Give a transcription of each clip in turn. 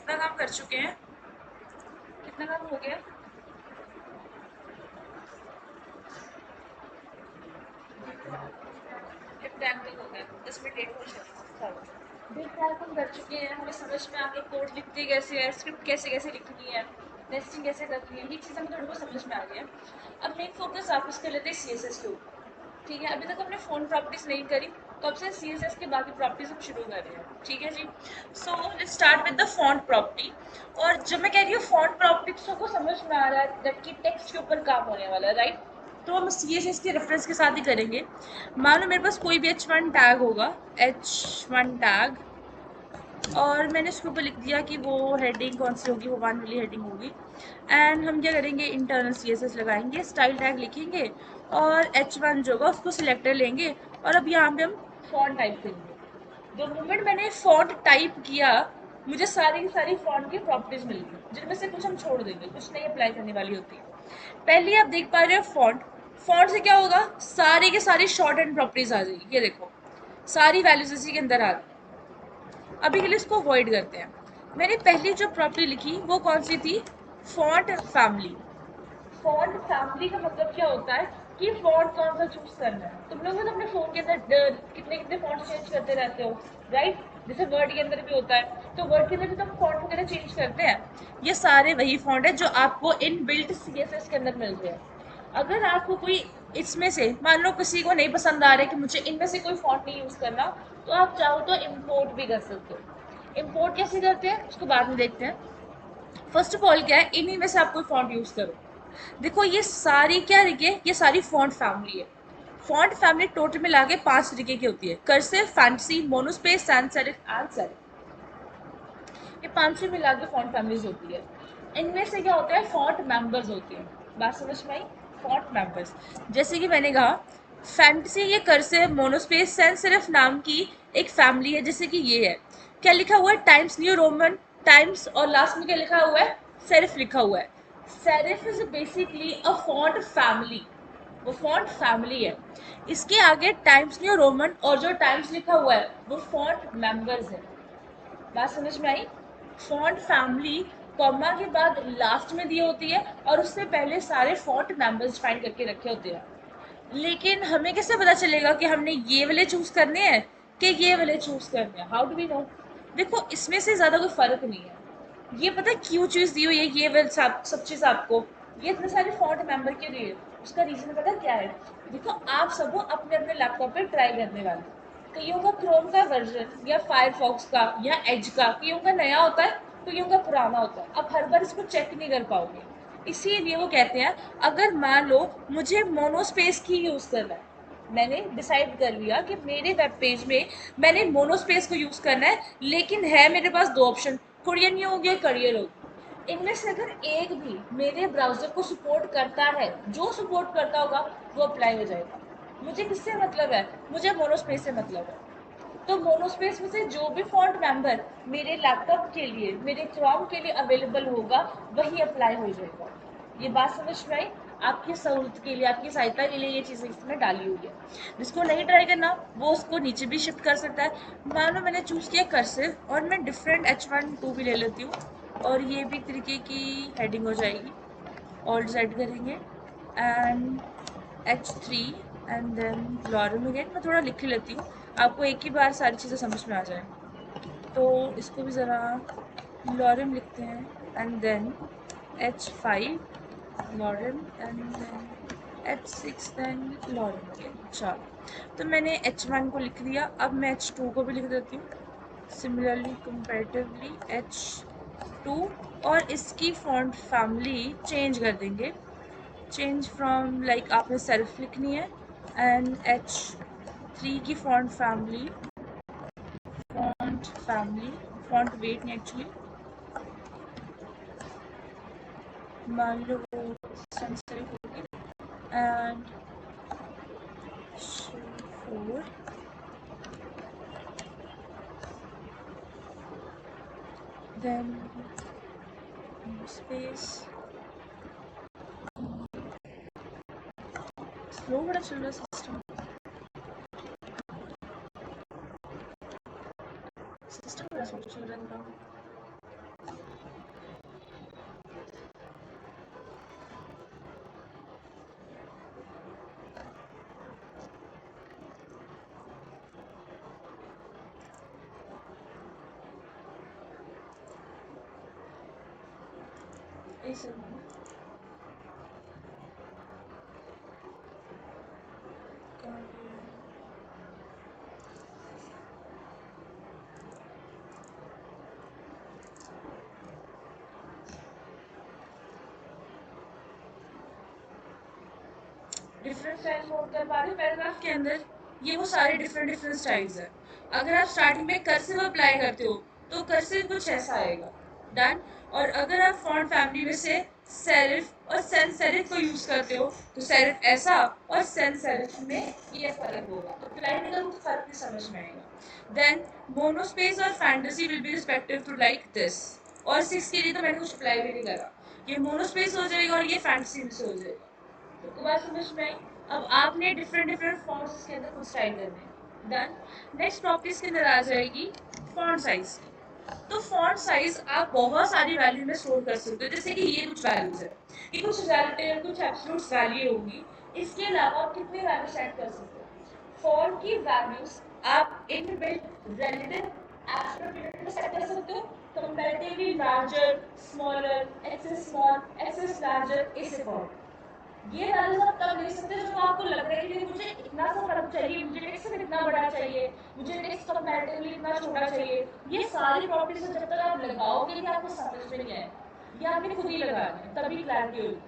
कितना काम कर चुके हैं? कितना काम हो गया? टाइम तक हो गया, 10 मिनट लेट हो चलो। बिग टाइप हम कर चुके हैं, हमें समझ में आ गया कोड लिखते कैसे है, स्क्रिप्ट कैसे कैसे लिखनी है, टेस्टिंग कैसे करनी है, ये चीज़ हमें थोड़ी बहुत समझ में आ गया। अब मेन फोकस वापस कर लेते हैं CSS के ऊपर। ठीक है, अभी तक हमने फ़ोन प्रॉपर्टीज़ नहीं करी, तो अब से CSS के बाकी प्रॉपर्टीज़ हम शुरू कर रहे हैं। ठीक है जी। So let's start with the font property. और जब मैं कह रही हूँ फॉन्ट प्रॉपर्टी, तो सबको समझ में आ रहा है जबकि टेक्स्ट के ऊपर काम होने वाला है, राइट? तो हम CSS के रेफरेंस के साथ ही करेंगे। मान लो मेरे पास कोई भी H1 टैग होगा, H1 टैग, और मैंने उसके ऊपर लिख दिया कि वो हेडिंग कौन सी होगी, वो 1 वाली हेडिंग होगी। एंड हम क्या करेंगे, इंटरनल CSS लगाएंगे, स्टाइल टैग लिखेंगे और H1 जो होगा उसको सिलेक्टर लेंगे और अब यहाँ पे हम फॉन्ट टाइप करेंगे। द मोमेंट मैंने फॉन्ट टाइप किया, मुझे सारी की सारी फॉन्ट की प्रॉपर्टीज मिल गई, जिनमें से कुछ हम छोड़ देंगे, कुछ नहीं अप्लाई करने वाली होती है। पहले आप देख पा रहे हो फॉन्ट। फॉन्ट से क्या होगा, सारी के सारी शॉर्ट एंड प्रॉपर्टीज आ जाएगी। ये देखो, सारी वैल्यूज इसी के अंदर आ गई। अभी के लिए इसको अवॉइड करते हैं। मैंने पहली जो प्रॉपर्टी लिखी वो कौन सी थी, फॉन्ट फैमिली। फॉन्ट फैमिली का मतलब क्या होता है कि फॉन्ट कौन सा चूज करना है। तुम लोग तो अपने फोन के अंदर कितने कितने फॉन्ट चेंज करते रहते हो, राइट? जैसे वर्ड के अंदर भी होता है, तो वर्ड के अंदर भी तो हम फॉन्ट वगैरह चेंज करते हैं। ये सारे वही फॉन्ट है जो आपको इन बिल्ट CSS के अंदर मिलते हैं। अगर आपको कोई इसमें से, मान लो किसी को नहीं पसंद आ रहा है कि मुझे इनमें से कोई फॉन्ट नहीं यूज करना, तो आप चाहो तो इम्पोर्ट भी कर सकते हो। इम्पोर्ट कैसे करते हैं उसको बाद में देखते हैं। फर्स्ट ऑफ ऑल क्या है, इन्हीं में से आप कोई फॉन्ट यूज करो। देखो ये सारी क्या देखिए, ये सारी फॉन्ट फैमिली है। फॉन्ट फैमिली टोटल मिला के 5 तरीके की होती है, cursive, fancy, monospace, sans serif and serif. ये 5 से मिला के फॉन्ट फैमिलीज होती है। इनमें से क्या होता है, फॉन्ट मेंबर्स होते हैं। बात समझ में आई? फॉन्ट मेंबर्स, जैसे कि मैंने कहा फैंटेसी, ये कर्सिव, मोनोस्पेस, सैंस सेरिफ नाम की एक फैमिली है। जैसे कि ये है, क्या लिखा हुआ है, टाइम्स न्यू रोमन टाइम्स, और लास्ट में क्या लिखा हुआ है, सेरिफ लिखा हुआ है। Serif is basically a font family, वो फॉन्ट फैमिली है। इसके आगे टाइम्स न्यू रोमन और जो टाइम्स लिखा हुआ है वो फॉन्ट मेंबर्स है। बात समझ में आई? फॉन्ट फैमिली कॉमा के बाद लास्ट में दी होती है और उससे पहले सारे फॉन्ट मेंबर्स डिफाइन करके रखे होते हैं। लेकिन हमें कैसे पता चलेगा कि हमने ये वाले चूज करने हैं कि ये वाले चूज करने हैं? How do we know? देखो इसमें से ज्यादा कोई फर्क नहीं है। ये पता है क्यों चीज दी हुई है, ये वाली सब चीज आपको, ये इतने सारे फॉन्ट मेंबर के लिए, उसका रीजन पता क्या है? देखो आप सब अपने अपने लैपटॉप पे ट्राई करने वाले, कईयों का क्रोम का वर्जन या फायरफॉक्स का या एज का, कईयों का नया होता है, कईयों का पुराना होता है। आप हर बार इसको चेक नहीं कर पाओगे। इसीलिए वो कहते हैं, अगर मान लो मुझे मोनोस्पेस की यूज करना है, मैंने डिसाइड कर लिया कि मेरे वेब पेज में मैंने मोनोस्पेस को यूज करना है, लेकिन है मेरे पास दो ऑप्शन, कोरियन हो गया, करियर हो गया। इनमें से अगर एक भी मेरे ब्राउजर को सपोर्ट करता है, जो सपोर्ट करता होगा वो अप्लाई हो जाएगा। मुझे किससे मतलब है, मुझे मोनोस्पेस से मतलब है। तो मोनोस्पेस में से जो भी फॉन्ट मेंबर मेरे लैपटॉप के लिए, मेरे क्रोम के लिए अवेलेबल होगा, वही अप्लाई हो जाएगा। ये बात समझ में आई? आपकी सहूलत के लिए, आपकी सहायता के लिए ये चीज़ें इसमें डाली हुई है। जिसको नहीं ट्राई करना वो उसको नीचे भी शिफ्ट कर सकता है। मान लो मैंने चूज़ किया कर्सिव और मैं डिफरेंट H1 2 भी ले लेती हूँ, और ये भी एक तरीके की हेडिंग हो जाएगी। ऑल डिसाइड करेंगे and H3 and then lorem again. मैं थोड़ा लिख लेती हूँ, आपको एक ही बार सारी चीज़ें समझ में आ जाए। तो इसको भी ज़रा लॉरम लिखते हैं and then H5 lorem and then H6 then lorem again. चलो, तो मैंने H1 को लिख लिया, अब मैं H2 को भी लिख देती हूँ। सिमिलरली कंपैरेटिवली H2, और इसकी फॉन्ट फैमिली चेंज कर देंगे। चेंज फ्रॉम लाइक आपने सेल्फ लिखनी है, एंड H3 की फॉन्ट फैमिली फॉन्ट वेट नहीं एक्चुअली, मान लो वो sans serif होगी, एंड 4 देन स्पेस। स्लो बड़ा चल रहा सिस्टम, सिस्टम बड़ा स्लो चल रहा है। एक सेकंड। डिफरेंट स्टाइल्स नोट कर पा रहे हो पैराग्राफ के अंदर? ये वो सारे डिफरेंट डिफरेंट स्टाइल्स है। अगर आप स्टार्टिंग में कर्सिव अप्लाई करते हो तो कर्सिव कुछ ऐसा आएगा। डन। और अगर आप फॉन्ट फैमिली में से सेरिफ और सेंस सेरिफ को यूज करते हो तो सेरिफ ऐसा और सेंस सेरिफ में ये फर्क होगा। तो क्लाइनिकल को फर्क नहीं समझ में आएगा। देन मोनोस्पेस और fantasy will be respective to like this. और 6 के लिए तो मैंने कुछ अप्लाई भी नहीं करा। ये मोनोस्पेस हो जाएगा और ये फैंटेसी में से हो जाएगा। तो बात समझ में आई? अब आपने डिफरेंट डिफरेंट फॉन्ट्स के अंदर कुछ स्टाइल करने हैं। डन। नेक्स्ट प्रॉपर्टीज के अंदर आ जाएगी फॉन्ट साइज। तो फॉन्ट साइज आप बहुत सारी वैल्यू में स्टोर कर सकते हो। जैसे कि ये कुछ वैल्यूज है, ये कुछ रिलेटिव कुछ एब्सोल्यूट वैल्यू होगी। इसके अलावा आप कितने वैल्यू सेट कर सकते हो? फॉन्ट की वैल्यूज आप इनबिल्ट रिलेटिव एब्सोल्यूट में सेट कर सकते हो। Comparatively larger, smaller, excess small, excess larger, ऐसे फॉन्ट। ये वैल्यूज आप तब ले सकते हो जब आपको लग रहा है कि मुझे इतना सा फर्क चाहिए, मुझे टेक्स्ट इतना बड़ा चाहिए, मुझे टेक्स्ट कंपैरेटिवली इतना छोटा चाहिए। ये सारी प्रॉपर्टीज जब तक आप लगाओगे कि आपको समझ में नहीं आएगा, ये आपने खुद ही लगाना है, तभी क्लैरिटी होगी।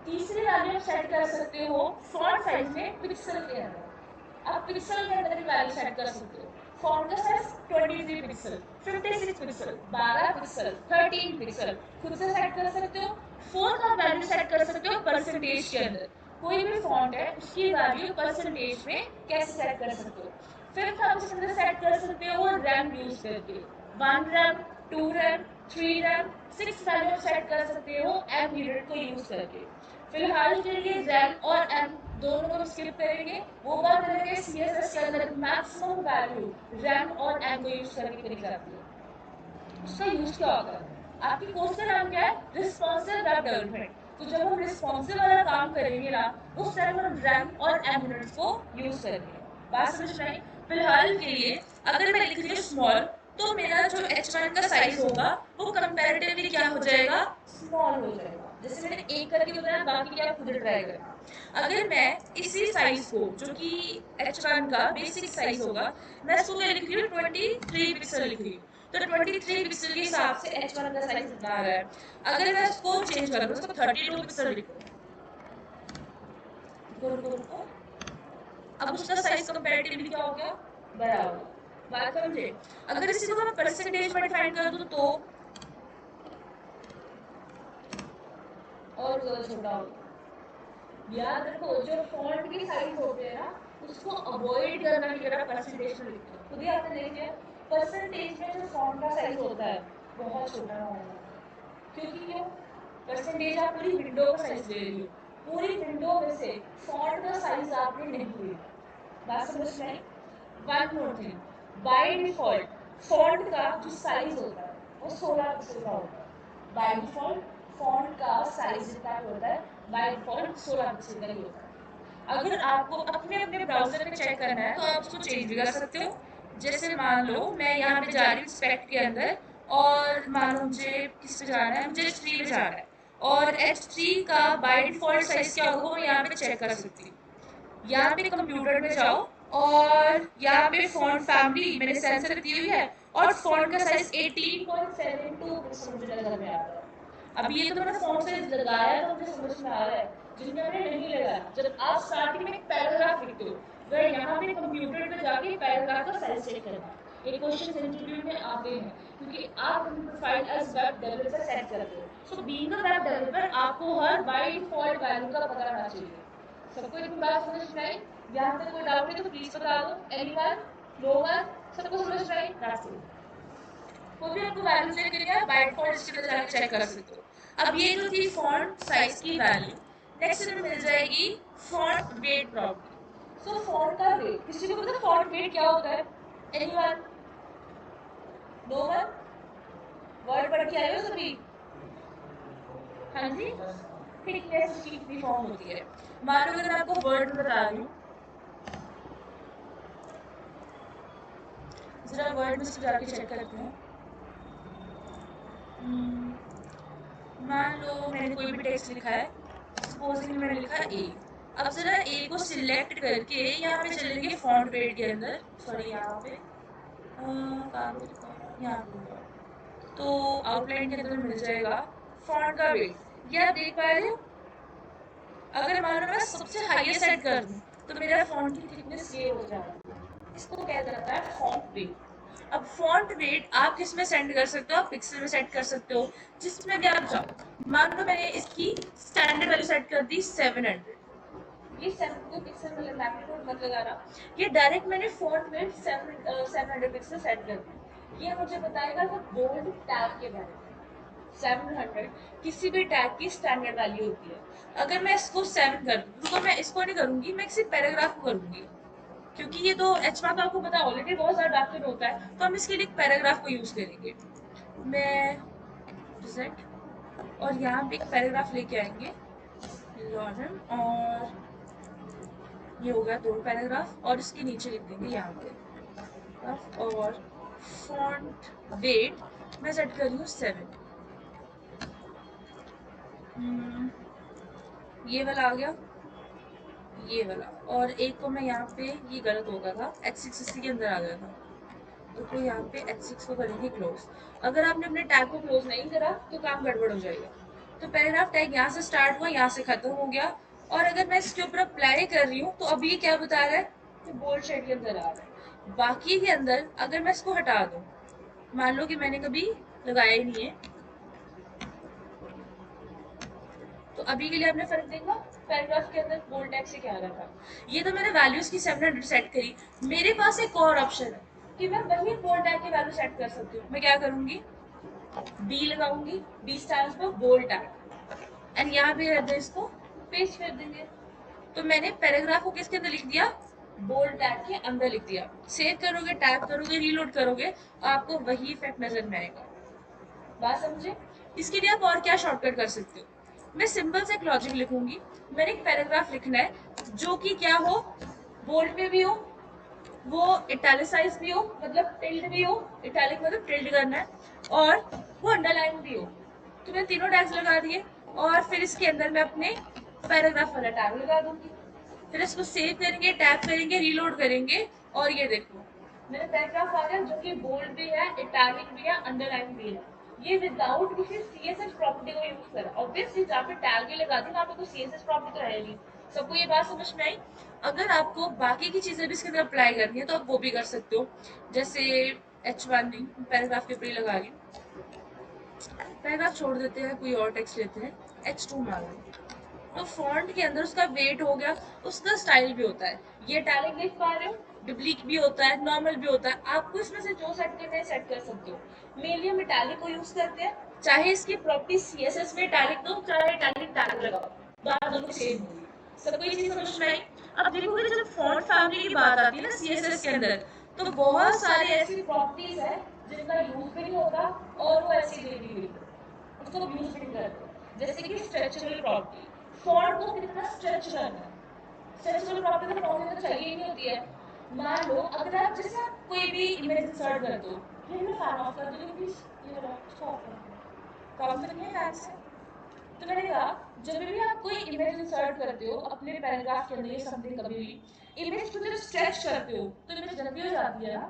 तीसरी वैल्यू आप सेट कर सकते हो फॉन्ट साइज में पिक्सल के अंदर। आप पिक्सल के अंदर भी वैल्यू सेट कर सकते हो। फॉन्ट का size 23 pixel, 56 pixel, 12 pixel, 13 pixel खुद से सेट कर सकते हो। फोर्थ आप वैल्यू सेट कर सकते हो परसेंटेज के अंदर। कोई भी फॉन्ट है उसकी वैल्यू परसेंटेज में कैसे सेट कर सकते हो। फिफ्थ आप इसके अंदर सेट कर सकते हो रैम यूज करके। 1 रैम, 2 रैम, 3 रैम, 6 वैल्यू आप सेट कर सकते हो एम यूनिट को यूज करके। फिलहाल के लिए रैम और एम दोनों को स्किप करेंगे। वो बात अलग है सीएसएस के अंदर मैक्सिमम वैल्यू रैम और एम को यूज करके करी जाती है। उसका यूज क्या होता है? आपकी कोर्स का नाम क्या है? Responsive web development. तो जब हम रिस्पॉन्सिव वाला काम करेंगे ना, उस टाइम हम रैम और एम यूनिट्स को यूज करेंगे। बात समझ में आई? फिलहाल के लिए अगर मैं लिख रही हूँ स्मॉल, तो मेरा जो H1 का साइज होगा वो कंपैरेटिवली क्या हो जाएगा? स्मॉल हो जाएगा। जैसे मैंने एक करके बताया, बाकी क्या खुद ट्राई करना। अगर मैं इसी साइज को, जो कि H1 का बेसिक साइज होगा, मैं इसको क्या लिख रही हूँ? 23 पिक्सल लिख रही हूँ। तो 23 पिक्सल के हिसाब से H1 का साइज कितना आ रहा है? अगर मैं इसको चेंज कर दूँ, इसको 32 पिक्सल लिखूँ, रुको, अब उसका साइज कंपैरेटिवली क्या हो गया? बड़ा हो गया। बात समझे? अगर इसी को मैं परसेंटेज में डिफाइन कर दूं तो और ज्यादा छोटा हो गया। याद रखो, जो फॉन्ट के साइज होते हैं ना, उसको अवॉइड करना की तरह परसेंटेज में लिखते हो। खुद ही आपने देख लिया, परसेंटेज में जो फॉन्ट का साइज होता है बहुत छोटा होगा। क्योंकि क्यों? परसेंटेज आप पूरी विंडो का साइज ले रही हो, पूरी विंडो में से फॉन्ट का साइज आपने नहीं लिया। बात समझ में आई? One more thing, by default font का जो साइज होता है वो 16 पिक्सल का होता है। बाय डिफॉल्ट फॉन्ट का साइज जितना भी होता है, बाय डिफॉल्ट 16 पिक्सल का ही होता है। अगर आपको अपने अपने ब्राउजर में चेक करना है तो आप उसको चेंज भी कर सकते हो। जैसे मान लो मैं यहाँ पे जा रही हूँ स्पेक्ट के अंदर, और मान लो मुझे किस पे जाना है, मुझे H3 पे जाना है, और H3 का बाय डिफॉल्ट साइज क्या होगा वो यहाँ पे चेक कर सकती हूँ। यहाँ पे कंप्यूटर में जाओ और यहाँ पे फॉन्ट फैमिली मैंने सेंसर दी हुई है, और फॉन्ट का साइज 18.72 पिक्सल मुझे नजर में आ रहा है। अभी ये तो मैंने फॉन्ट साइज लगाया तो मुझे समझ में आ रहा है, जिनमें मैंने नहीं लगाया। जब आप स्टार्टिंग में एक पैराग्राफ लिखते हो, वह यहाँ पे कंप्यूटर पे जाके पैराग्राफ का साइज चेक करना है। ये क्वेश्चन इंटरव्यू में आते हैं क्योंकि आप अपनी profile as web developer set करते हो। So being a web developer आपको हर बाय डिफॉल्ट वैल्यू का पता होना चाहिए। सबको इतनी बात समझ में आई? यहाँ पे कोई डाउट है तो प्लीज बता दो। एनीवन? No one? सबको समझ में आई? That's it. कोई भी आपको वैल्यू चाहिए करनी है, बाय डिफॉल्ट इसके अंदर जाके चेक कर सकते हो। अब ये तो थी फॉन्ट साइज की वैल्यू। नेक्स्ट हमें मिल जाएगी फॉन्ट वेट प्रॉपर्टी। सो फॉन्ट का वेट, किसी को पता फॉन्ट वेट क्या होता है? एनीवन? No one? वर्ड पढ़ के आए हो सभी? हाँ जी। थिकनेस उसकी कितनी फॉर्म होती है? मान लो अगर मैं आपको वर्ड में बता रही हूँ, जरा वर्ड में इसको जाके चेक करते हैं। मान लो मैंने कोई भी टेक्स्ट लिखा है, सपोजिंग मैंने लिखा ए। अब जरा ए को सिलेक्ट करके यहाँ पे चलेंगे फॉन्ट वेट के अंदर, सॉरी यहाँ पे यहाँ पे होगा, तो आउटलाइन के अंदर मिल जाएगा फॉन्ट का वेट। ये आप देख पा रहे हो, अगर मान लो मैं सबसे हाईएस्ट सेट कर दूं तो मेरा फॉन्ट की थिकनेस ये हो जाएगा, इसको कहा जाता है फॉन्ट वेट। अब फॉन्ट वेट आप किस में सेंड कर सकते हो, आप पिक्सल में सेट कर सकते हो, जिसमें भी आप चाहो। मान लो मैंने इसकी स्टैंडर्ड वैल्यू सेट कर दी 700, ये 7 पिक्सल मतलब मैग्नीट्यूड मत लगा रहा, ये डायरेक्ट मैंने फॉन्ट वेट 700 पिक्सल सेट कर दी। ये मुझे बताएगा कि बोल्ड टैग के बारे में। 700 किसी भी टैग की स्टैंडर्ड वैल्यू होती है। अगर मैं इसको 7 कर दूं, तो मैं इसको नहीं करूंगी, मैं किसी पैराग्राफ को करूंगी, क्योंकि ये तो एच मार्क आपको पता ऑलरेडी बहुत सारा डॉक्यूमेंट होता है, तो हम इसके लिए एक पैराग्राफ को यूज करेंगे। मैं प्रेजेंट और यहाँ पे एक पैराग्राफ लेके आएंगे लॉरेन, और ये हो गया 2 पैराग्राफ, और इसके नीचे लिख देंगे यहाँ पे, और फॉन्ट वेट मैं सेट कर रही हूँ 7। ये वाला आ गया, ये वाला, और एक को मैं यहाँ पे, ये गलत हो गया था, H6 इसी के अंदर आ गया था, तो यहाँ पे H6 को करेंगे क्लोज। अगर आपने अपने टैग को क्लोज नहीं करा तो काम गड़बड़ हो जाएगा। तो पैराग्राफ टैग यहाँ से स्टार्ट हुआ, यहाँ से खत्म हो गया, और अगर मैं इसके ऊपर अप्लाई कर रही हूँ तो अभी ये क्या बता रहा है कि बोल्ड शेड के अंदर आ रहा है। बाकी के अंदर अगर मैं इसको हटा दूँ, मान लो कि मैंने कभी लगाया ही नहीं है, तो अभी के लिए आपने फर्क देखा पैराग्राफ के अंदर बोल्ड टैग से क्या आ रहा था। ये तो मैंने वैल्यूज की 700 सेट करी। मेरे पास एक और ऑप्शन है कि मैं वही बोल्ड टैग की वैल्यू सेट कर सकती हूँ। मैं क्या करूंगी, बी लगाऊंगी, B stands for bold tag, and यहाँ पे एड्रेस को पेस्ट कर देंगे। तो मैंने पैराग्राफ को किसके अंदर लिख दिया, बोल्ड टैग के अंदर लिख दिया। सेव करोगे, टैब करोगे, रीलोड करोगे, आपको वही इफेक्ट नजर में आएगा। बात समझे। इसके लिए आप और क्या शॉर्टकट कर सकते हो, मैं सिंपल से एक लॉजिक लिखूंगी। मैंने एक पैराग्राफ लिखना है जो कि क्या हो, बोल्ड में भी हो, वो इटैलिसाइज भी हो, मतलब टिल्ड भी हो, इटैलिक मतलब टिल्ड करना है, और वो अंडरलाइन भी हो। तो मैं तीनों टैग्स लगा दिए, और फिर इसके अंदर मैं अपने पैराग्राफ वाला टैग लगा दूंगी। फिर इसको सेव करेंगे, टैप करेंगे, रीलोड करेंगे, और ये देखो मेरा पैराग्राफ आ गया जो कि बोल्ड भी है, इटैलिक भी है, अंडरलाइन भी है। ये विदाउट किसी सीएसएस प्रॉपर्टी को यूज करा। ऑब्वियसली जहाँ पे टैग ही लगा दी वहाँ पे कोई सीएसएस प्रॉपर्टी तो है नहीं। सबको ये बात समझ में आई। अगर आपको बाकी की चीजें भी इसके अंदर अप्लाई करनी है तो आप वो भी कर सकते हो। जैसे H1 नहीं, पैराग्राफ के ऊपर ही लगा रही हूँ, पैराग्राफ छोड़ देते हैं, कोई और टेक्स्ट लेते हैं, H2 मान लो। तो फॉन्ट के अंदर उसका वेट हो गया, उसका स्टाइल भी होता है। ये इटैलिक देख पा रहे हो, डुप्लीक भी होता है, नॉर्मल भी होता है। आपको इसमें से जो सेट करना है सेट कर सकते हो। मेनली हम इटैलिक को यूज करते हैं, चाहे इसकी प्रॉपर्टी सीएसएस में इटैलिक दो, चाहे इटैलिक टैग लगाओ, बात दोनों सेम होगी। सबको ये चीज समझ में आई। अब देखोगे जब फॉन्ट फैमिली की बात आती है ना सीएसएस के अंदर, तो बहुत सारे ऐसी प्रॉपर्टीज है जिनका यूज भी नहीं होता, और वो ऐसी दे दी हुई उसको यूज भी नहीं करते। जैसे कि स्ट्रेचेबल प्रॉपर्टी, फॉन्ट को कितना स्ट्रेच करना है, स्ट्रेचेबल प्रॉपर्टी तो फॉन्ट में तो चाहिए ही नहीं होती है। मान लो अगर आप जैसे आप कोई भी इमेज इंसर्ट कर दो, ये मैं फैन ऑफ कर दूंगी प्लीज, ये वाला इसको ऑफ कर दो, प्रॉब्लम तो नहीं है फैन से। तो मैंने कहा जब भी आप कोई इमेज इंसर्ट करते हो अपने पैराग्राफ के अंदर, समथिंग कभी भी इमेज को जब स्ट्रेच करते हो तो इमेज लंबी हो जाती है ना,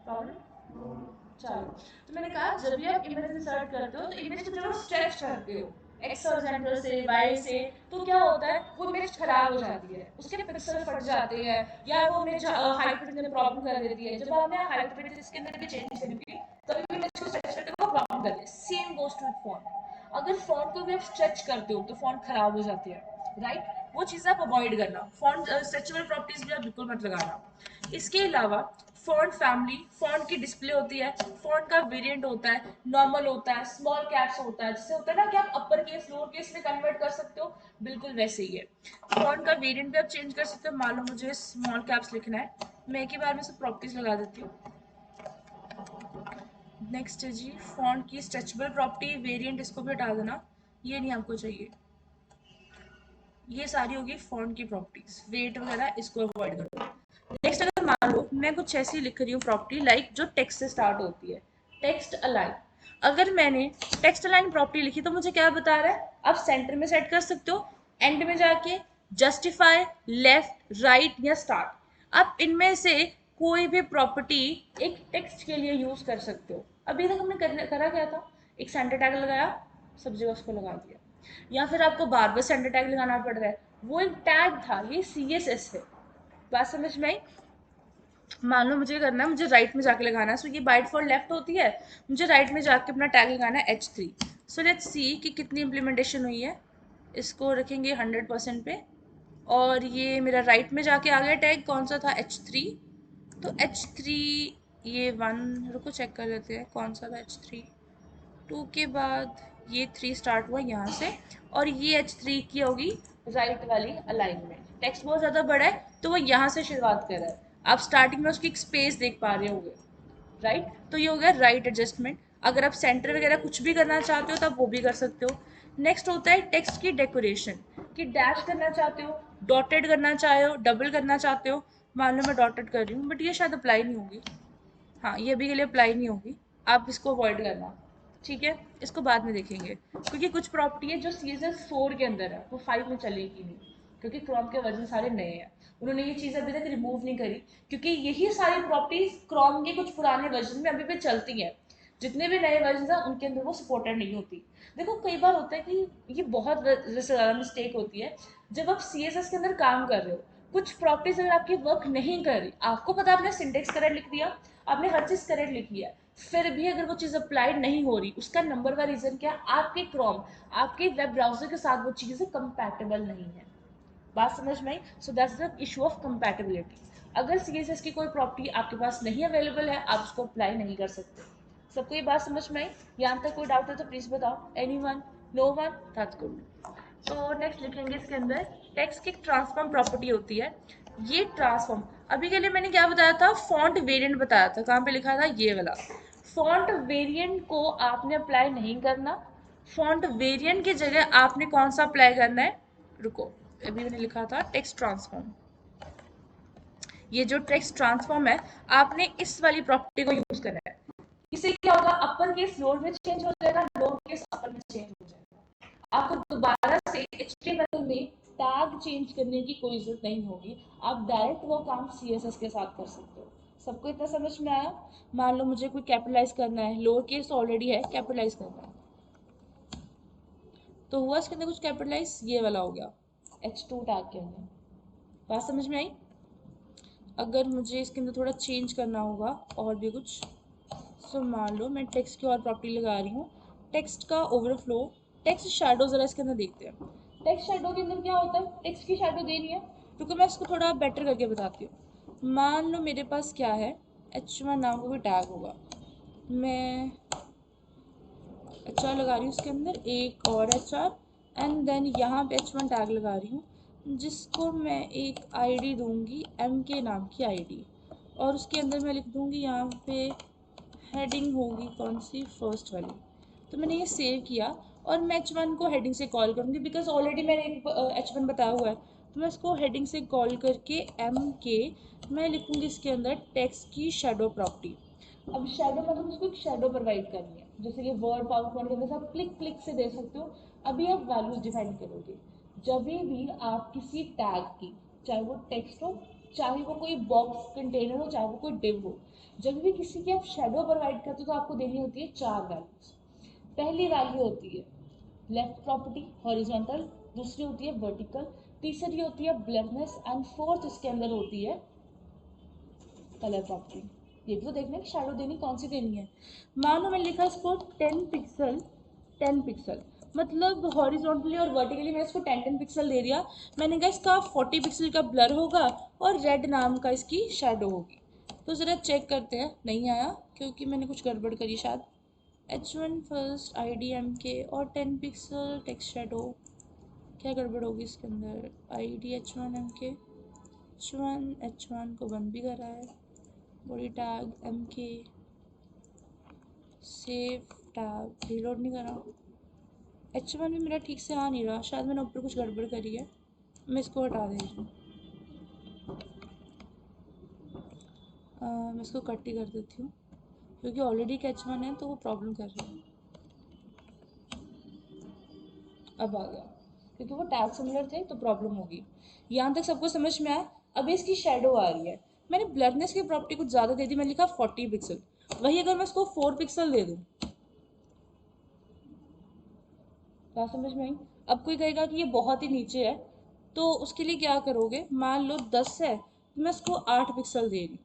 प्रॉब्लम। चलो, तो मैंने कहा जब भी आप इमेज इंसर्ट करते हो तो इमेज को जब आप स्ट्रेच करते हो एक्स होरिजेंटल से, वाई से, तो क्या होता है वो इमेज खराब हो जाती है, उसके पिक्सल फट जाते हैं, या वो इमेज हाइट में प्रॉब्लम कर देती है। जब आपने हाइट में इसके अंदर भी चेंज करोगे तभी इमेज को स्ट्रेच करते हो प्रॉब्लम करते हैं। सेम गोस टू फॉन्ट, अगर फॉन्ट को भी आप स्ट्रेच करते हो तो फॉन्ट खराब हो जाती है, राइट। वो चीज़ आप अवॉइड करना, फॉन्ट स्ट्रेचेबल प्रॉपर्टीज भी आप बिल्कुल मत लगाना। इसके अलावा फॉन्ट फैमिली, फॉन्ट की डिस्प्ले होती है, फॉन्ट का वेरिएंट होता है, नॉर्मल होता है, स्मॉल कैप्स होता है, जिससे होता है ना कि आप अपर केस लोअर केस में कन्वर्ट कर सकते हो, बिल्कुल वैसे ही है। फॉन्ट का वेरिएंट भी आप चेंज कर सकते हो। मान लो मुझे स्मॉल कैप्स लिखना है, मैं एक ही बार में सब प्रॉपर्टीज लगा देती हूँ। नेक्स्ट है जी फॉन्ट की स्ट्रेचेबल प्रॉपर्टी, वेरिएंट इसको भी हटा देना, ये नहीं आपको चाहिए। ये सारी होगी फॉन्ट की प्रॉपर्टीज, वेट वगैरह इसको अवॉइड करो। नेक्स्ट अगर मान लो मैं कुछ ऐसी लिख रही हूँ प्रॉपर्टी लाइक जो टेक्स्ट से स्टार्ट होती है, टेक्स्ट अलाइन। अगर मैंने टेक्स्ट अलाइन प्रॉपर्टी लिखी तो मुझे क्या बता रहा है, आप सेंटर में सेट कर सकते हो, एंड में जाके जस्टिफाई, लेफ्ट, राइट या स्टार्ट, आप इनमें से कोई भी प्रॉपर्टी एक टेक्स्ट के लिए यूज कर सकते हो। अभी तक हमने करा क्या था, एक सेंटर टैग लगाया, सब जगह उसको लगा दिया, या फिर आपको बार बार सेंटर टैग लगाना पड़ रहा है, वो एक टैग था, ये CSS है। बात समझ में आई? मान लो मुझे करना है, मुझे राइट में जाके लगाना है, सो ये बाय डिफॉल्ट लेफ्ट होती है, मुझे राइट में जाके अपना टैग लगाना है H3। सो लेट्स सी कि कितनी इम्प्लीमेंटेशन हुई है, इसको रखेंगे 100% पे, और ये मेरा राइट में जाके आ गया टैग, कौन सा था, H3। तो H3 ये 1, रुको चेक कर लेते हैं कौन सा था H3, 2 के बाद ये 3 स्टार्ट हुआ यहाँ से, और ये H3 की होगी राइट वाली अलाइनमेंट। टेक्स्ट बहुत ज़्यादा बड़ा है तो वो यहाँ से शुरुआत कर रहा है, आप स्टार्टिंग में उसकी एक स्पेस देख पा रहे होंगे, राइट। तो ये हो गया राइट एडजस्टमेंट। अगर आप सेंटर वगैरह कुछ भी करना चाहते हो तो आप वो भी कर सकते हो। नेक्स्ट होता है टेक्स्ट की डेकोरेशन, कि डैश करना चाहते हो, डॉटेड करना चाहे हो, डबल करना चाहते हो। मान लो मैं डॉटेड कर रही हूँ, बट ये शायद अप्लाई नहीं होगी, हाँ ये अभी के लिए अप्लाई नहीं होगी, आप इसको अवॉइड करना, ठीक है, इसको बाद में देखेंगे, क्योंकि कुछ प्रॉपर्टी है जो CSS 4 के अंदर है, वो 5 में चलेगी नहीं, क्योंकि क्रोम के वर्जन सारे नए हैं, उन्होंने ये चीज़ अभी तक रिमूव नहीं करी, क्योंकि यही सारी प्रॉपर्टीज क्रोम के कुछ पुराने वर्जन में अभी भी चलती हैं, जितने भी नए वर्जन हैं उनके अंदर वो सपोर्टेड नहीं होती। देखो कई बार होता है कि ये बहुत ज़्यादा मिस्टेक होती है, जब आप CSS के अंदर काम कर रहे हो, कुछ प्रॉपर्टीज अगर आपकी वर्क नहीं कर रही, आपको पता आपने सिंटेक्स करेक्ट लिख दिया, आपने हर चीज़ करेक्ट लिखी है, फिर भी अगर वो चीज़ अप्लाइड नहीं हो रही, उसका नंबर वन रीज़न क्या है, आपके क्रोम, आपके वेब ब्राउजर के साथ वो चीज़ें कंपैटिबल नहीं है। बात समझ में आई? So that's the issue of compatibility. अगर CSS की कोई प्रॉपर्टी आपके पास नहीं अवेलेबल है, आप उसको अप्लाई नहीं कर सकते। सबको ये बात समझ में आई? यहाँ तक कोई डाउट है तो प्लीज़ बताओ। Anyone? No one? That's good. तो नेक्स्ट लिखेंगे इसके अंदर, टेक्स्ट की ट्रांसफॉर्म प्रॉपर्टी होती है, ये ट्रांसफॉर्म, अभी के लिए मैंने क्या बताया था, फॉन्ट वेरिएंट बताया था, कहाँ पे लिखा था, ये वाला। फॉन्ट वेरिएंट को आपने अप्लाई नहीं करना, फॉन्ट वेरिएंट की जगह आपने कौन सा अप्लाई करना है, रुको, अभी मैंने लिखा था टेक्स्ट ट्रांसफॉर्म, ये जो टेक्स्ट ट्रांसफॉर्म है, आपने इस वाली प्रॉपर्टी को यूज करना है। इससे क्या होगा, अपर केस लोअर में चेंज हो जाएगा, लोअर केस अपर में चेंज हो जाएगा, आपको दोबारा से HTML में टैग चेंज करने की कोई जरूरत नहीं होगी, आप डायरेक्ट वो काम CSS के साथ कर सकते हो। सबको इतना समझ में आया? मान लो मुझे कोई कैपिटलाइज करना है, लोअर केस ऑलरेडी है, कैपिटलाइज करना है, तो हुआ इसके अंदर कुछ कैपिटलाइज, ये वाला हो गया H2 टैग के अंदर। बात समझ में आई? अगर मुझे इसके अंदर थोड़ा चेंज करना होगा और भी कुछ, सो मान लो मैं टेक्स्ट की और प्रॉपर्टी लगा रही हूँ, टेक्स्ट का ओवरफ्लो, टेक्स्ट शेडो, जरा इसके अंदर देखते हैं, टेक्स्ट शेडो के अंदर क्या होता है, टेक्स्ट की शेडो देनी है, क्योंकि मैं इसको थोड़ा बेटर करके बताती हूँ। मान लो मेरे पास क्या है, H1 नाम का कोई टैग होगा, मैं HR लगा रही हूँ उसके अंदर, एक और HR, एंड देन यहाँ पे H1 टैग लगा रही हूँ, जिसको मैं एक ID दूंगी, MK नाम की ID, और उसके अंदर मैं लिख दूंगी यहाँ पे हेडिंग होगी कौन सी, फर्स्ट वाली। तो मैंने ये सेव किया और मैं H1 को हेडिंग से कॉल करूँगी, बिकॉज ऑलरेडी मैंने एक H1 बताया हुआ है, तो मैं इसको हेडिंग से कॉल करके MK मैं लिखूँगी इसके अंदर टेक्स्ट की शेडो प्रॉपर्टी। अब शेडो मतलब उसको एक शेडो प्रोवाइड करनी है, जैसे कि वर्ड पावर पॉइंट के अंदर आप क्लिक क्लिक से दे सकते हो। अभी आप वैल्यूज डिफाइन करोगे, जब भी आप किसी टैग की, चाहे वो टेक्स्ट हो, चाहे वो कोई बॉक्स कंटेनर हो, चाहे वो कोई डिव हो, जब भी किसी की आप शेडो प्रोवाइड करते हो तो आपको देनी होती है 4 वैल्यूज। पहली वैल्यू होती है लेफ्ट प्रॉपर्टी, हॉरिजॉन्टल, दूसरी होती है वर्टिकल, तीसरी होती है ब्लरनेस, एंड फोर्थ इसके अंदर होती है कलर प्रॉपर्टी। ये भी तो देखना है कि शेडो देनी कौन सी देनी है। मानो मैंने लिखा इसको 10 पिक्सल, 10 पिक्सल, मतलब हॉरिजॉन्टली और वर्टिकली मैंने इसको 10 पिक्सल दे दिया, मैंने कहा इसका 40 पिक्सल का ब्लर होगा और रेड नाम का इसकी शेडो होगी। तो ज़रा चेक करते हैं, नहीं आया क्योंकि मैंने कुछ गड़बड़ करी शायद। H1 फर्स्ट IDMK और 10 पिक्सल टेक्स्ट शेडो, क्या गड़बड़ होगी इसके अंदर, ID H1MK, H1 को बंद भी कर रहा है, body tag MK, save tag, reload नहीं कर रहा, H1 भी मेरा ठीक से आ नहीं रहा, शायद मैंने ऊपर कुछ गड़बड़ करी है, मैं इसको हटा दे रही हूँ, मैं इसको कट ही कर देती हूँ, क्योंकि ऑलरेडी H1 है तो वो प्रॉब्लम कर रही है। अब आ गया, क्योंकि वो टैग सिमिलर थे तो प्रॉब्लम होगी। यहाँ तक सबको समझ में आया। अब इसकी शेडो आ रही है, मैंने ब्लरनेस की प्रॉपर्टी कुछ ज़्यादा दे दी, मैंने लिखा 40 पिक्सल। वही अगर मैं इसको 4 पिक्सल दे दूँ, बात समझ में आई? अब कोई कहेगा कि ये बहुत ही नीचे है, तो उसके लिए क्या करोगे, मान लो 10 है तो मैं इसको 8 पिक्सल दे रही हूँ,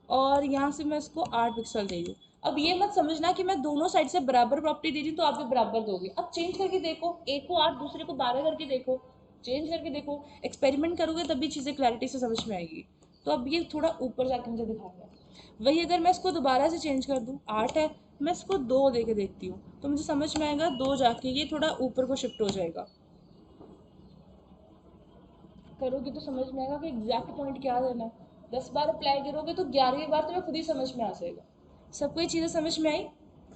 और यहाँ से मैं इसको 8 पिक्सल दे रही हूँ। अब ये मत समझना कि मैं दोनों साइड से बराबर प्रॉपर्टी दे रही हूँ तो आप भी बराबर दोगे। अब चेंज करके देखो, एक को 8 दूसरे को 12 करके देखो, चेंज करके देखो, एक्सपेरिमेंट करोगे तभी चीज़ें क्लैरिटी से समझ में आएगी। तो अब ये थोड़ा ऊपर जाके मुझे दिखा रहा है। वही अगर मैं इसको दोबारा से चेंज कर दूँ, 8 है, मैं इसको 2 दे के देखती हूँ तो मुझे समझ में आएगा 2 जाके ये थोड़ा ऊपर को शिफ्ट हो जाएगा। करोगे तो समझ में आएगा कि एग्जैक्ट पॉइंट क्या देना है। 10 बार अप्लाई करोगे तो 11वीं बार तुम्हें खुद ही समझ में आ जाएगा। सबको ये चीज़ें समझ में आई?